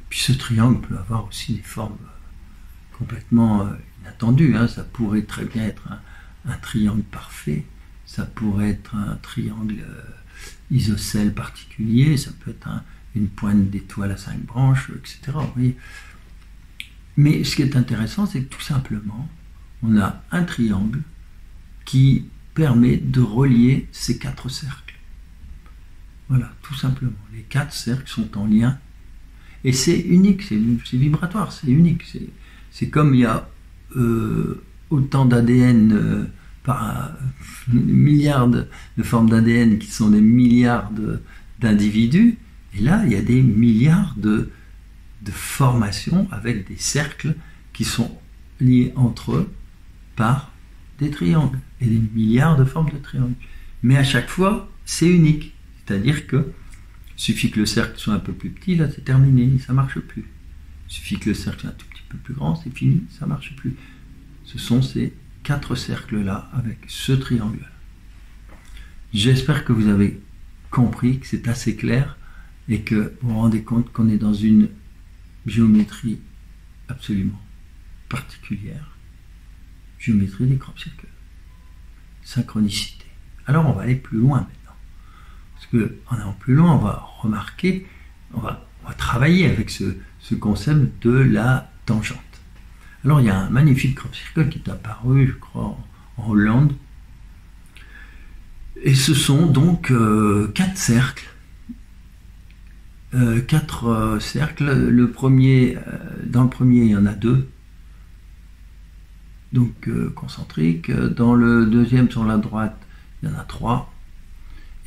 Puis ce triangle peut avoir aussi des formes complètement inattendues. Hein. Ça pourrait très bien être un triangle parfait. Ça pourrait être un triangle isocèle particulier. Ça peut être une pointe d'étoile à 5 branches, etc. Vous voyez. Mais ce qui est intéressant, c'est que tout simplement, on a un triangle qui permet de relier ces 4 cercles. Voilà, tout simplement. Les 4 cercles sont en lien. Et c'est unique, c'est vibratoire, c'est unique. C'est comme il y a autant d'ADN par milliards de formes d'ADN qui sont des milliards d'individus. Et là, il y a des milliards de formations avec des cercles qui sont liés entre eux par des triangles. Et des milliards de formes de triangles. Mais à chaque fois, c'est unique. C'est-à-dire que Il suffit que le cercle soit un peu plus petit, là c'est terminé, ça marche plus. Il suffit que le cercle soit un tout petit peu plus grand, c'est fini, ça marche plus. Ce sont ces 4 cercles-là avec ce triangle-là. J'espère que vous avez compris, que c'est assez clair et que vous vous rendez compte qu'on est dans une géométrie absolument particulière. Géométrie des crop circles. Synchronicité. Alors on va aller plus loin maintenant. Parce qu'en allant plus loin, on va remarquer, on va travailler avec ce concept de la tangente. Alors il y a un magnifique crop circle qui est apparu, je crois, en Hollande. Et ce sont donc 4 cercles. 4 cercles. Dans le premier, il y en a 2. Donc concentriques. Dans le deuxième, sur la droite, il y en a 3.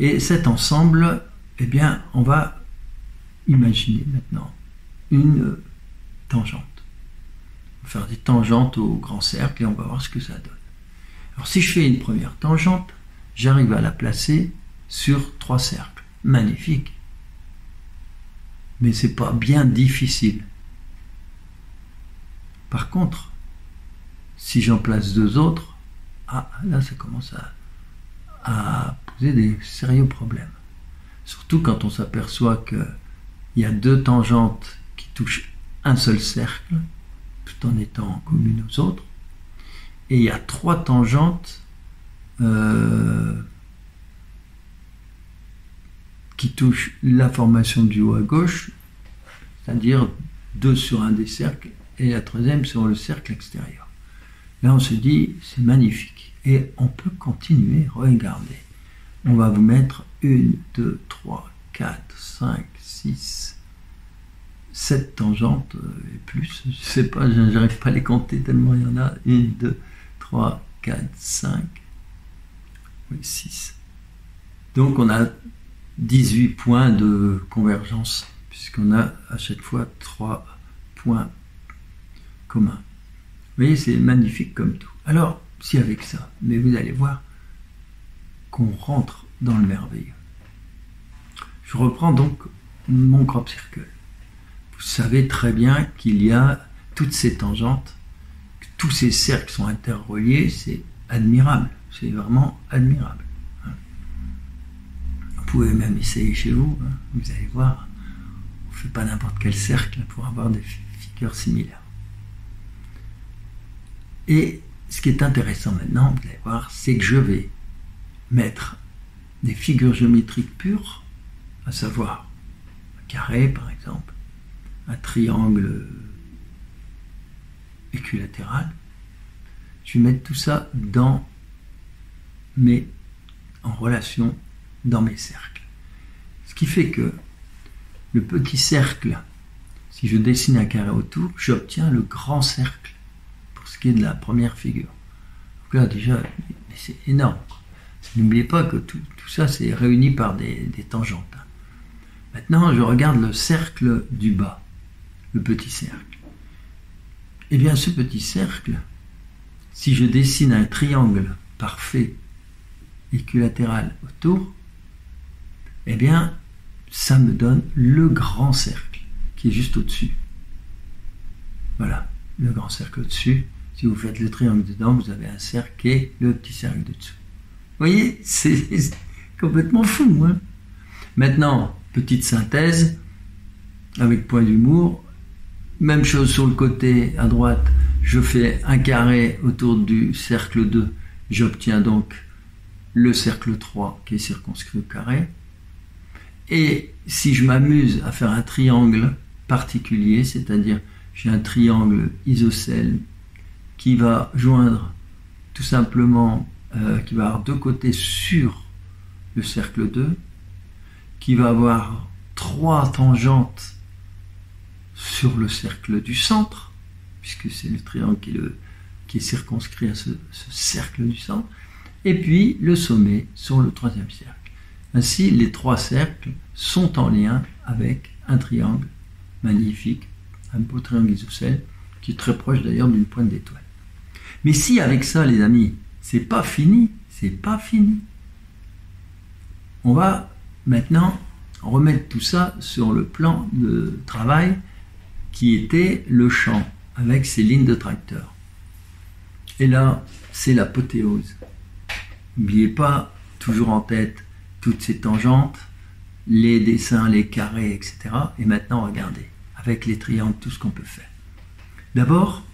Et cet ensemble, eh bien, on va imaginer maintenant une tangente. On va faire des tangentes au grand cercle et on va voir ce que ça donne. Alors si je fais une première tangente, j'arrive à la placer sur 3 cercles. Magnifique. Mais c'est pas bien difficile. Par contre, si j'en place 2 autres, là ça commence à poser des sérieux problèmes. Surtout quand on s'aperçoit qu'il y a 2 tangentes qui touchent un seul cercle, tout en étant communes aux autres, et il y a 3 tangentes qui touchent la formation du haut à gauche, c'est-à-dire 2 sur un des cercles et la 3e sur le cercle extérieur. Là on se dit c'est magnifique et on peut continuer, regardez. On va vous mettre 1, 2, 3, 4, 5, 6, 7 tangentes et plus, je sais pas, j'arrive pas à les compter tellement il y en a. 1, 2, 3, 4, 5, 6. Donc on a 18 points de convergence, puisqu'on a à chaque fois 3 points communs. Vous voyez, c'est magnifique comme tout. Alors, si avec ça, mais vous allez voir qu'on rentre dans le merveilleux. Je reprends donc mon crop circle. Vous savez très bien qu'il y a toutes ces tangentes, que tous ces cercles sont interreliés, c'est admirable, c'est vraiment admirable. Vous pouvez même essayer chez vous, vous allez voir, on ne fait pas n'importe quel cercle pour avoir des figures similaires. Et ce qui est intéressant maintenant, vous allez voir, c'est que je vais mettre des figures géométriques pures, à savoir un carré par exemple, un triangle équilatéral. Je vais mettre tout ça en relation dans mes cercles. Ce qui fait que le petit cercle, si je dessine un carré autour, j'obtiens le grand cercle pour ce qui est de la première figure. Donc là déjà, c'est énorme. N'oubliez pas que tout ça c'est réuni par des tangentes. Maintenant, je regarde le cercle du bas, le petit cercle. Eh bien, ce petit cercle, si je dessine un triangle parfait équilatéral autour, eh bien, ça me donne le grand cercle qui est juste au-dessus. Voilà, le grand cercle au-dessus. Si vous faites le triangle dedans, vous avez un cercle et le petit cercle de dessous. Vous voyez, c'est complètement fou. Hein. Maintenant, petite synthèse, avec point d'humour. Même chose sur le côté à droite, je fais un carré autour du cercle 2. J'obtiens donc le cercle 3 qui est circonscrit au carré. Et si je m'amuse à faire un triangle particulier, c'est-à-dire j'ai un triangle isocèle qui va joindre tout simplement, qui va avoir 2 côtés sur le cercle 2, qui va avoir 3 tangentes sur le cercle du centre, puisque c'est le triangle qui est circonscrit à ce cercle du centre, et puis le sommet sur le 3e cercle. Ainsi, les 3 cercles sont en lien avec un triangle magnifique, un beau triangle isocèle, qui est très proche d'ailleurs d'une pointe d'étoile. Mais si avec ça, les amis, c'est pas fini, on va maintenant remettre tout ça sur le plan de travail qui était le champ, avec ses lignes de tracteur. Et là, c'est l'apothéose. N'oubliez pas, toujours en tête, toutes ces tangentes, les dessins, les carrés, etc. Et maintenant, regardez, avec les triangles, tout ce qu'on peut faire. D'abord,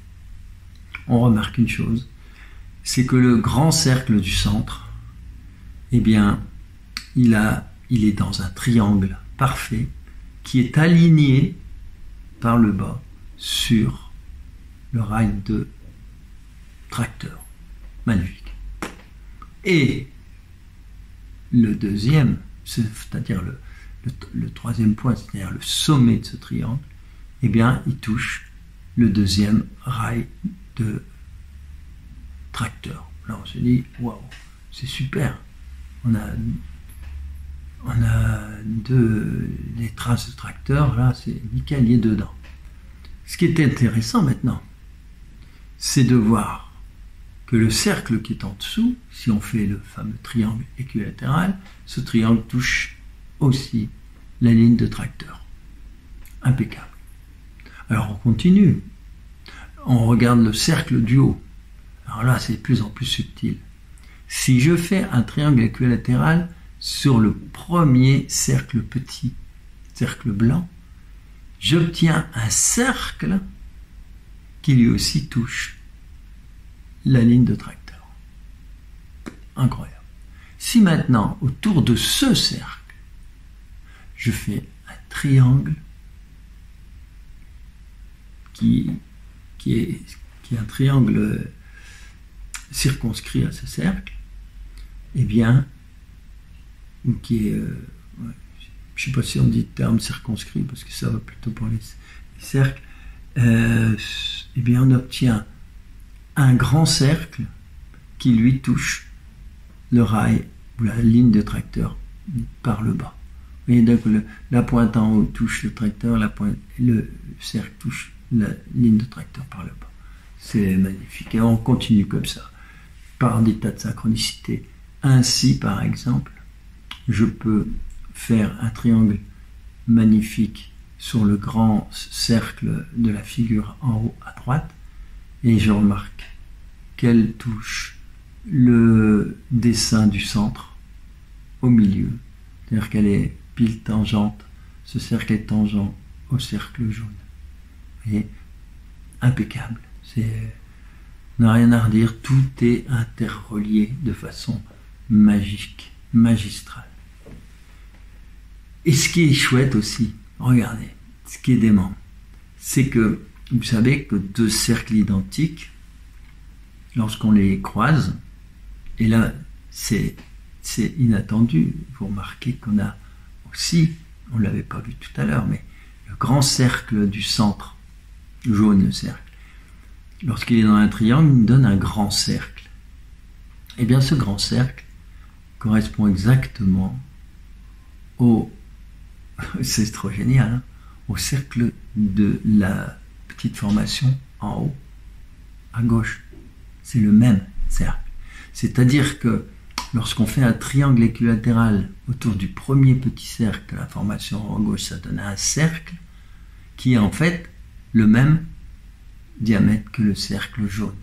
on remarque une chose, c'est que le grand cercle du centre, eh bien, il est dans un triangle parfait qui est aligné par le bas sur le rail de tracteur. Magnifique. Et le deuxième, c'est-à-dire le troisième point, c'est-à-dire le sommet de ce triangle, eh bien, il touche le deuxième rail de tracteur. Là, on se dit, waouh, c'est super. On a des traces de tracteur, là, c'est nickel, il est dedans. Ce qui est intéressant maintenant, c'est de voir que le cercle qui est en dessous, si on fait le fameux triangle équilatéral, ce triangle touche aussi la ligne de tracteur. Impeccable. Alors on continue. On regarde le cercle du haut. Alors là, c'est de plus en plus subtil. Si je fais un triangle équilatéral sur le premier cercle petit, cercle blanc, j'obtiens un cercle qui lui aussi touche la ligne de tracteur. Incroyable. Si maintenant, autour de ce cercle, je fais un triangle qui est un triangle circonscrit à ce cercle, eh bien, ou qui est, je ne sais pas si on dit terme circonscrit, parce que ça va plutôt pour les cercles, eh bien, on obtient un grand cercle qui lui touche le rail ou la ligne de tracteur par le bas. Et donc la pointe en haut touche le tracteur, le cercle touche la ligne de tracteur par le bas. C'est magnifique. Et on continue comme ça, par des tas de synchronicité. Ainsi, par exemple, je peux faire un triangle magnifique sur le grand cercle de la figure en haut à droite, et je remarque qu'elle touche le dessin du centre au milieu. C'est-à-dire qu'elle est pile tangente, ce cercle est tangent au cercle jaune. Et impeccable. On n'a rien à redire, tout est interrelié de façon magique, magistrale. Et ce qui est chouette aussi, regardez, ce qui est dément, c'est que vous savez que deux cercles identiques, lorsqu'on les croise, et là c'est inattendu, vous remarquez qu'on a aussi, on ne l'avait pas vu tout à l'heure, mais le grand cercle du centre, jaune le cercle, lorsqu'il est dans un triangle, il nous donne un grand cercle. Et bien ce grand cercle correspond exactement c'est trop génial, hein, au cercle de la petite formation en haut, à gauche. C'est le même cercle. C'est-à-dire que lorsqu'on fait un triangle équilatéral autour du premier petit cercle, la formation en gauche, ça donne un cercle qui est en fait le même diamètre que le cercle jaune.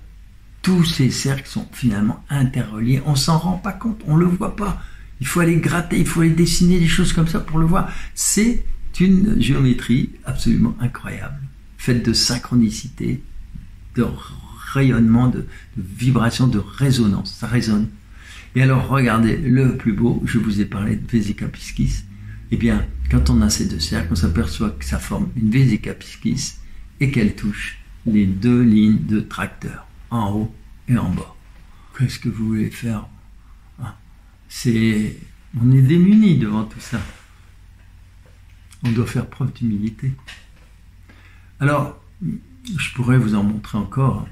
Tous ces cercles sont finalement interreliés. On ne s'en rend pas compte, on ne le voit pas. Il faut aller gratter, il faut aller dessiner des choses comme ça pour le voir. C'est une géométrie absolument incroyable, faite de synchronicité, de rayonnement, de vibration, de résonance. Ça résonne. Et alors, regardez, le plus beau, je vous ai parlé de Vesica Piscis. Eh bien, quand on a ces deux cercles, on s'aperçoit que ça forme une Vesica Piscis et qu'elle touche les deux lignes de tracteur, en haut et en bas. Qu'est-ce que vous voulez faire? On est démunis devant tout ça. On doit faire preuve d'humilité. Alors, je pourrais vous en montrer encore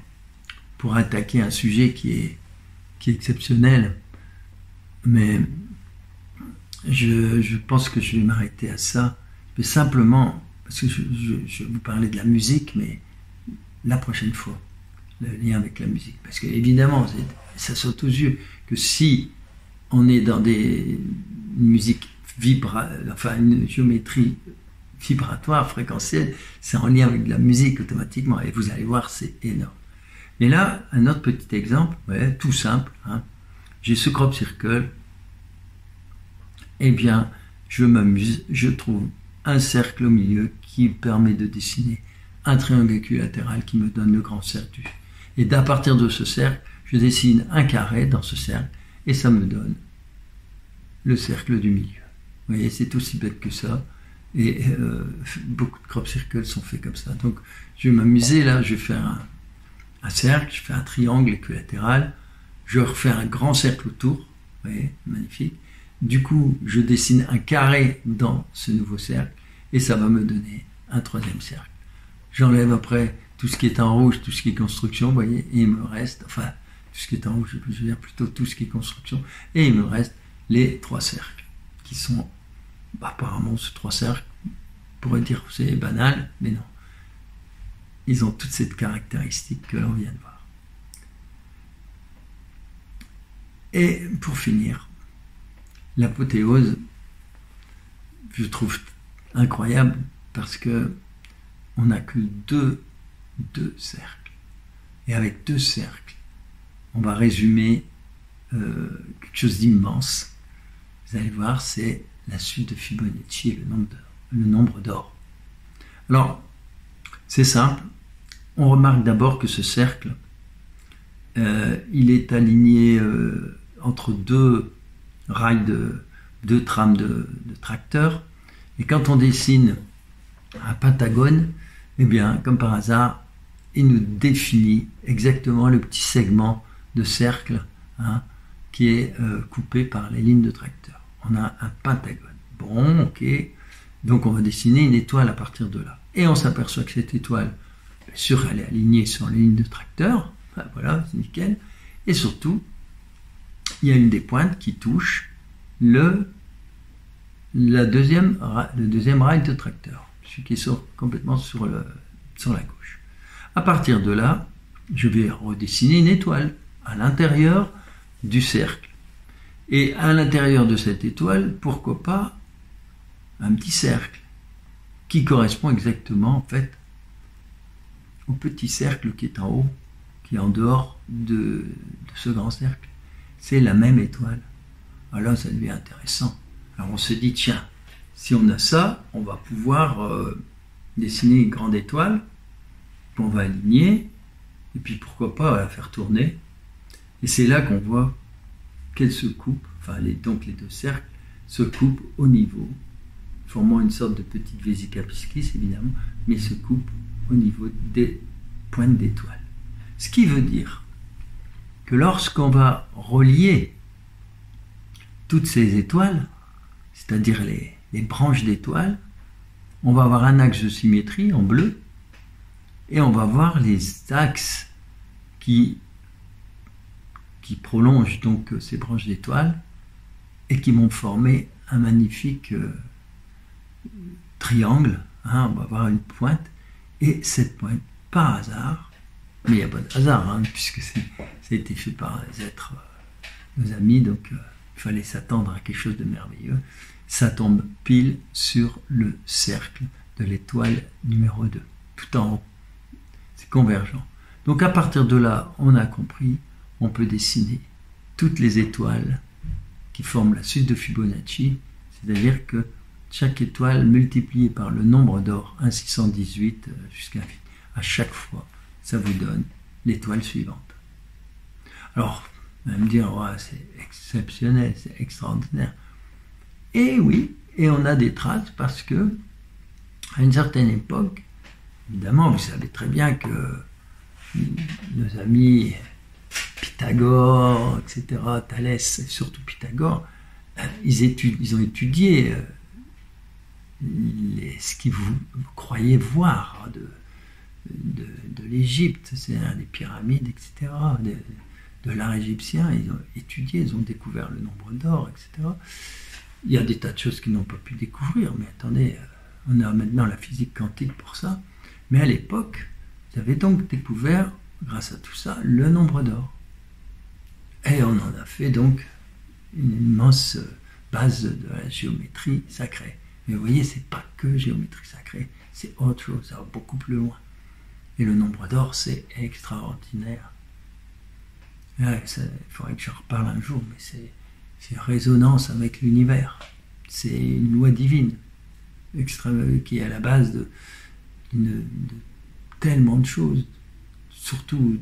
pour attaquer un sujet qui est exceptionnel, mais je pense que je vais m'arrêter à ça. Mais simplement, parce que je vous parlais de la musique, mais la prochaine fois, le lien avec la musique. Parce que évidemment, ça saute aux yeux que si on est dans une musique une géométrie vibratoire, fréquentielle, c'est en lien avec de la musique automatiquement. Et vous allez voir, c'est énorme. Et là, un autre petit exemple, ouais, tout simple. Hein. J'ai ce crop circle. Eh bien, je m'amuse, je trouve un cercle au milieu qui permet de dessiner un triangle équilatéral qui me donne le grand cercle. Et à partir de ce cercle, je dessine un carré dans ce cercle et ça me donne le cercle du milieu. Vous voyez, c'est aussi bête que ça. Et beaucoup de crop circles sont faits comme ça. Donc, je vais m'amuser là, je vais faire un cercle, je fais un triangle équilatéral, je refais un grand cercle autour. Vous voyez, magnifique. Du coup, je dessine un carré dans ce nouveau cercle et ça va me donner un troisième cercle. J'enlève après tout ce qui est en rouge, tout ce qui est construction, vous voyez, et il me reste, enfin, tout ce qui est en rouge, je veux dire plutôt tout ce qui est construction, et il me reste les trois cercles, qui sont, apparemment, ces trois cercles, on pourrait dire que c'est banal, mais non. Ils ont toute cette caractéristique que l'on vient de voir. Et pour finir, l'apothéose, je trouve incroyable parce que on n'a que deux cercles. Et avec deux cercles, on va résumer quelque chose d'immense. Vous allez voir, c'est la suite de Fibonacci et le nombre d'or. Alors, c'est simple. On remarque d'abord que ce cercle, il est aligné entre deux rails deux trames de tracteur. Et quand on dessine un pentagone, eh bien, comme par hasard, il nous définit exactement le petit segment de cercle hein, qui est coupé par les lignes de tracteur. On a un pentagone. Bon, ok. Donc on va dessiner une étoile à partir de là. Et on s'aperçoit que cette étoile, bien sûr, elle est alignée sur les lignes de tracteur. Enfin, voilà, c'est nickel. Et surtout, il y a une des pointes qui touche le deuxième rail de tracteur, celui qui est complètement sur la gauche. À partir de là, je vais redessiner une étoile à l'intérieur du cercle. Et à l'intérieur de cette étoile, pourquoi pas un petit cercle qui correspond exactement en fait au petit cercle qui est en haut, qui est en dehors de ce grand cercle. C'est la même étoile. Alors là, ça devient intéressant. Alors on se dit, tiens, si on a ça, on va pouvoir dessiner une grande étoile, puis on va aligner, et puis pourquoi pas la faire tourner. Et c'est là qu'on voit qu'elle se coupe, enfin donc les deux cercles se coupent au niveau, formant une sorte de petite vésica piscis évidemment, mais se coupent au niveau des pointes d'étoiles. Ce qui veut dire que lorsqu'on va relier toutes ces étoiles, c'est-à-dire les branches d'étoiles, on va avoir un axe de symétrie en bleu et on va voir les axes qui prolongent donc ces branches d'étoiles et qui vont former un magnifique triangle. Hein, on va avoir une pointe et cette pointe, par hasard, mais il n'y a pas de hasard hein, puisque ça a été fait par les êtres, nos amis, donc il fallait s'attendre à quelque chose de merveilleux. Ça tombe pile sur le cercle de l'étoile numéro 2, tout en haut. C'est convergent. Donc à partir de là, on a compris, on peut dessiner toutes les étoiles qui forment la suite de Fibonacci, c'est-à-dire que chaque étoile multipliée par le nombre d'or, 1,618 jusqu'à l'infini, à chaque fois, ça vous donne l'étoile suivante. Alors, vous allez me dire, ouais, c'est exceptionnel, c'est extraordinaire. Et oui, et on a des traces parce que, à une certaine époque, évidemment, vous savez très bien que nos amis Pythagore, etc., Thalès, et surtout Pythagore, ils ont étudié ce que vous croyez voir de l'Égypte, c'est-à-dire des pyramides, etc., de l'art égyptien. Ils ont étudié, ils ont découvert le nombre d'or, etc. Il y a des tas de choses qu'ils n'ont pas pu découvrir, mais attendez, on a maintenant la physique quantique pour ça. Mais à l'époque, ils avaient donc découvert, grâce à tout ça, le nombre d'or. Et on en a fait donc une immense base de la géométrie sacrée. Mais vous voyez, c'est pas que géométrie sacrée, c'est autre chose, ça va beaucoup plus loin. Et le nombre d'or, c'est extraordinaire. Il faudrait que je reparle un jour, mais c'est résonance avec l'univers. C'est une loi divine qui est à la base de tellement de choses, surtout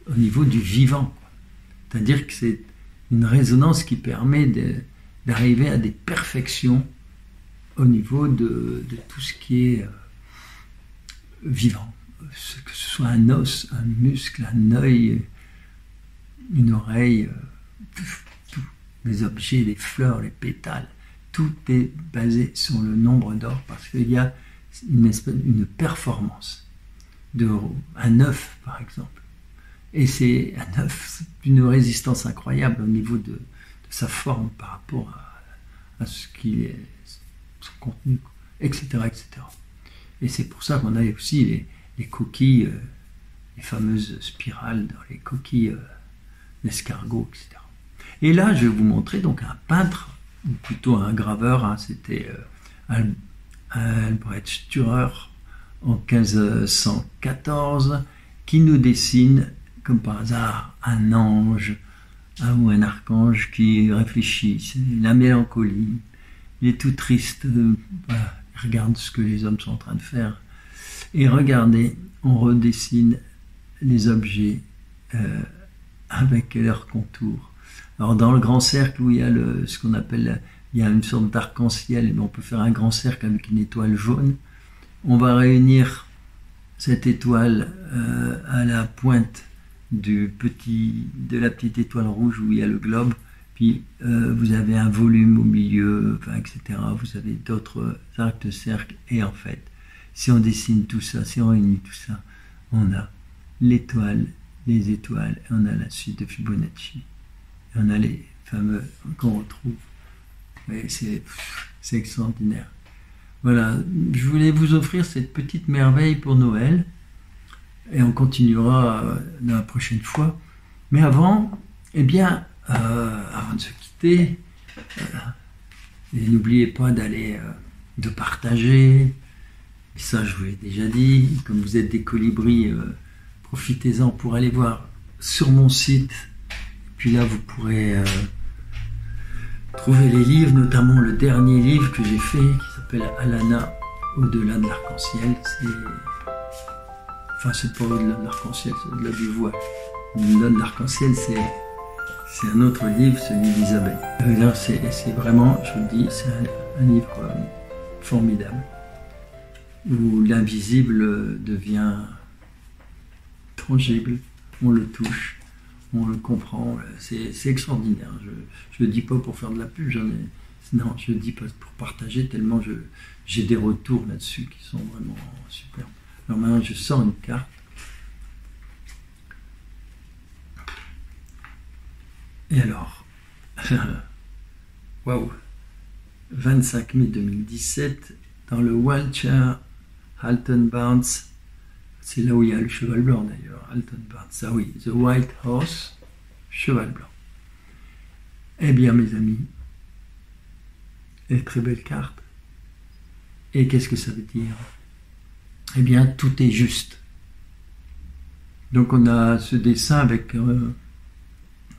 au niveau du vivant. C'est-à-dire que c'est une résonance qui permet d'arriver à des perfections au niveau de tout ce qui est vivant. Que ce soit un os, un muscle, un œil, une oreille, tout. Les objets, les fleurs, les pétales, tout est basé sur le nombre d'or parce qu'il y a une performance. Un œuf, par exemple. Et c'est un œuf d'une résistance incroyable au niveau de sa forme par rapport à ce qui est son contenu, etc., etc. Et c'est pour ça qu'on a aussi les coquilles, les fameuses spirales dans les coquilles d'escargot, etc. Et là, je vais vous montrer donc un peintre, ou plutôt un graveur, c'était Albrecht Dürer en 1514, qui nous dessine, comme par hasard, un ange ou un archange qui réfléchit. C'est la mélancolie. Il est tout triste. Il regarde ce que les hommes sont en train de faire. Et regardez, on redessine les objets avec leurs contours. Alors dans le grand cercle où il y a ce qu'on appelle, il y a une sorte d'arc-en-ciel, on peut faire un grand cercle avec une étoile jaune. On va réunir cette étoile à la pointe de la petite étoile rouge où il y a le globe. Puis vous avez un volume au milieu, etc. Vous avez d'autres arcs de cercle. Et en fait, si on dessine tout ça, si on réunit tout ça, on a l'étoile, les étoiles, et on a la suite de Fibonacci. Et on a les fameux qu'on retrouve. C'est extraordinaire. Voilà, je voulais vous offrir cette petite merveille pour Noël. Et on continuera dans la prochaine fois. Mais avant, avant de se quitter, et n'oubliez pas de partager. Ça, je vous l'ai déjà dit. Comme vous êtes des colibris, profitez-en pour aller voir sur mon site. Puis là, vous pourrez trouver les livres, notamment le dernier livre que j'ai fait, qui s'appelle Alana, au-delà de l'arc-en-ciel. C'est pas au-delà de l'arc-en-ciel, c'est au-delà du voile. Au-delà de l'arc-en-ciel, c'est un autre livre, celui d'Isabelle. Là, c'est vraiment, je vous le dis, c'est un livre formidable, où l'invisible devient tangible, on le touche, on le comprend, c'est extraordinaire. Je le dis pas pour faire de la pub, non, je le dis pas pour partager, tellement j'ai des retours là-dessus qui sont vraiment superbes. Alors maintenant, je sors une carte. Et alors, waouh, 25 mai 2017, dans le Walcher Halton Barnes, c'est là où il y a le cheval blanc d'ailleurs, Halton Barnes, ah oui, The White Horse, cheval blanc. Eh bien mes amis, très belle carte. Et qu'est-ce que ça veut dire? Eh bien, tout est juste. Donc on a ce dessin avec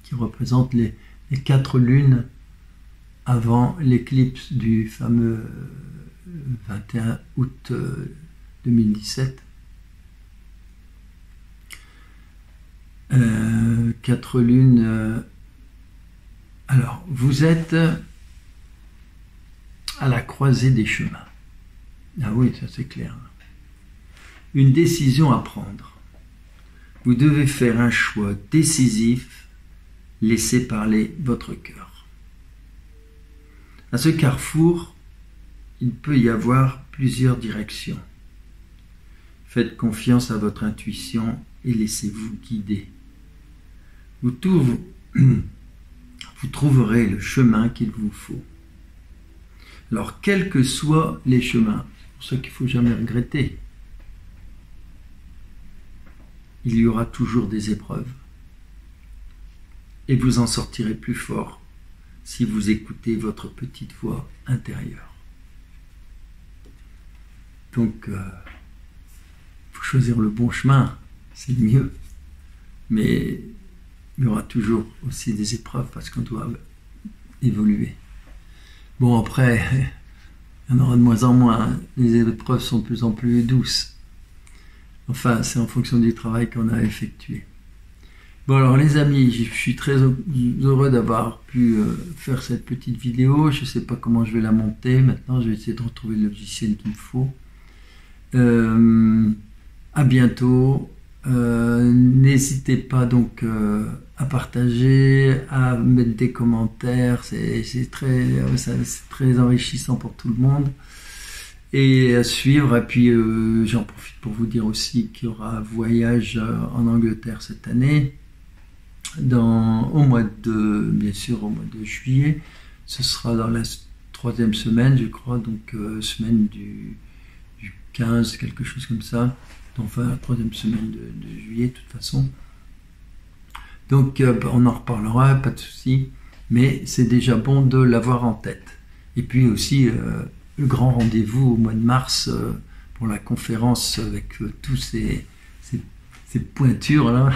qui représente les 4 lunes avant l'éclipse du fameux 21 août 2017. 4 lunes. Alors, vous êtes à la croisée des chemins. Ah oui, ça c'est clair. Une décision à prendre. Vous devez faire un choix décisif, laissez parler votre cœur. À ce carrefour, il peut y avoir plusieurs directions. Faites confiance à votre intuition et laissez-vous guider. Vous trouverez le chemin qu'il vous faut. Alors, quels que soient les chemins, c'est pour ça qu'il ne faut jamais regretter, il y aura toujours des épreuves. Et vous en sortirez plus fort si vous écoutez votre petite voix intérieure. Donc, faut choisir le bon chemin, c'est mieux. Mais il y aura toujours aussi des épreuves parce qu'on doit évoluer. Bon, après, il y en aura de moins en moins. Les épreuves sont de plus en plus douces. Enfin, c'est en fonction du travail qu'on a effectué. Bon, alors les amis, je suis très heureux d'avoir pu faire cette petite vidéo. Je ne sais pas comment je vais la monter. Maintenant, je vais essayer de retrouver le logiciel qu'il me faut. À bientôt. N'hésitez pas donc à partager, à mettre des commentaires, c'est très enrichissant pour tout le monde, et à suivre. Et puis j'en profite pour vous dire aussi qu'il y aura un voyage en Angleterre cette année, bien sûr au mois de juillet. Ce sera dans la 3e semaine, je crois, donc semaine du 15, quelque chose comme ça. Enfin, la 3e semaine de juillet, de toute façon. Donc, on en reparlera, pas de souci. Mais c'est déjà bon de l'avoir en tête. Et puis aussi, le grand rendez-vous au mois de mars pour la conférence avec tous ces pointures-là.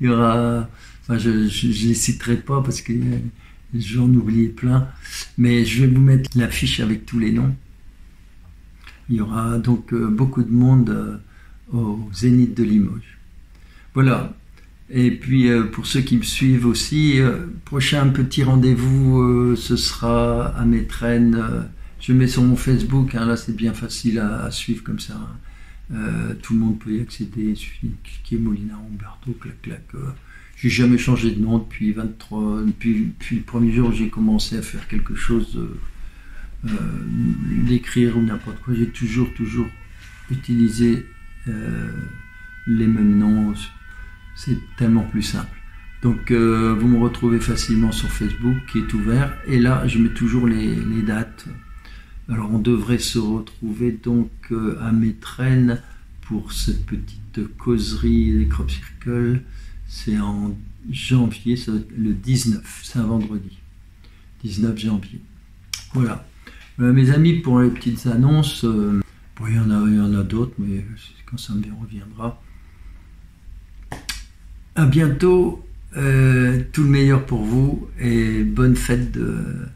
Il y aura... Enfin, je ne les citerai pas parce que j'en oubliais plein. Mais je vais vous mettre l'affiche avec tous les noms. Il y aura donc beaucoup de monde au Zénith de Limoges. Voilà. Et puis pour ceux qui me suivent aussi, prochain petit rendez-vous, ce sera à Métrenne. Je mets sur mon Facebook, hein, là c'est bien facile à suivre comme ça. Tout le monde peut y accéder, il suffit de cliquer Molina Umberto, clac clac. J'ai jamais changé de nom depuis le premier jour où j'ai commencé à faire quelque chose. D'écrire ou n'importe quoi, j'ai toujours utilisé les mêmes noms, c'est tellement plus simple. Donc vous me retrouvez facilement sur Facebook qui est ouvert, et là je mets toujours les dates. Alors on devrait se retrouver donc à Métrenne pour cette petite causerie des Crop Circle. C'est en janvier, ça va être le 19, c'est un vendredi, 19 janvier. Voilà. Mes amis, pour les petites annonces, il y en a d'autres, mais quand ça me reviendra. À bientôt, tout le meilleur pour vous, et bonne fête de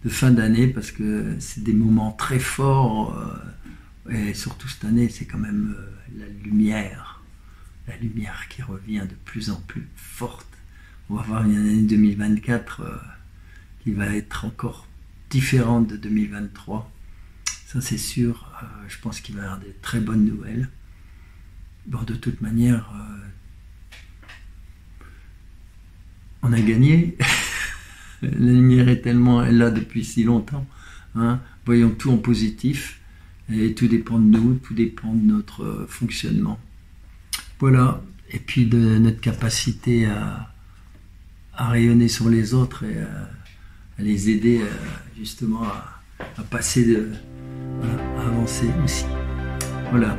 fin d'année, parce que c'est des moments très forts, et surtout cette année, c'est quand même la lumière qui revient de plus en plus forte. On va avoir une année 2024 qui va être encore différente de 2023, ça c'est sûr. Je pense qu'il va y avoir des très bonnes nouvelles. Bon, de toute manière, on a gagné. La lumière est tellement là depuis si longtemps, hein. Voyons tout en positif, et tout dépend de nous, tout dépend de notre fonctionnement. Voilà, et puis de notre capacité à rayonner sur les autres et à les aider justement à passer, à avancer aussi. Voilà.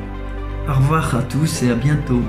Au revoir à tous et à bientôt.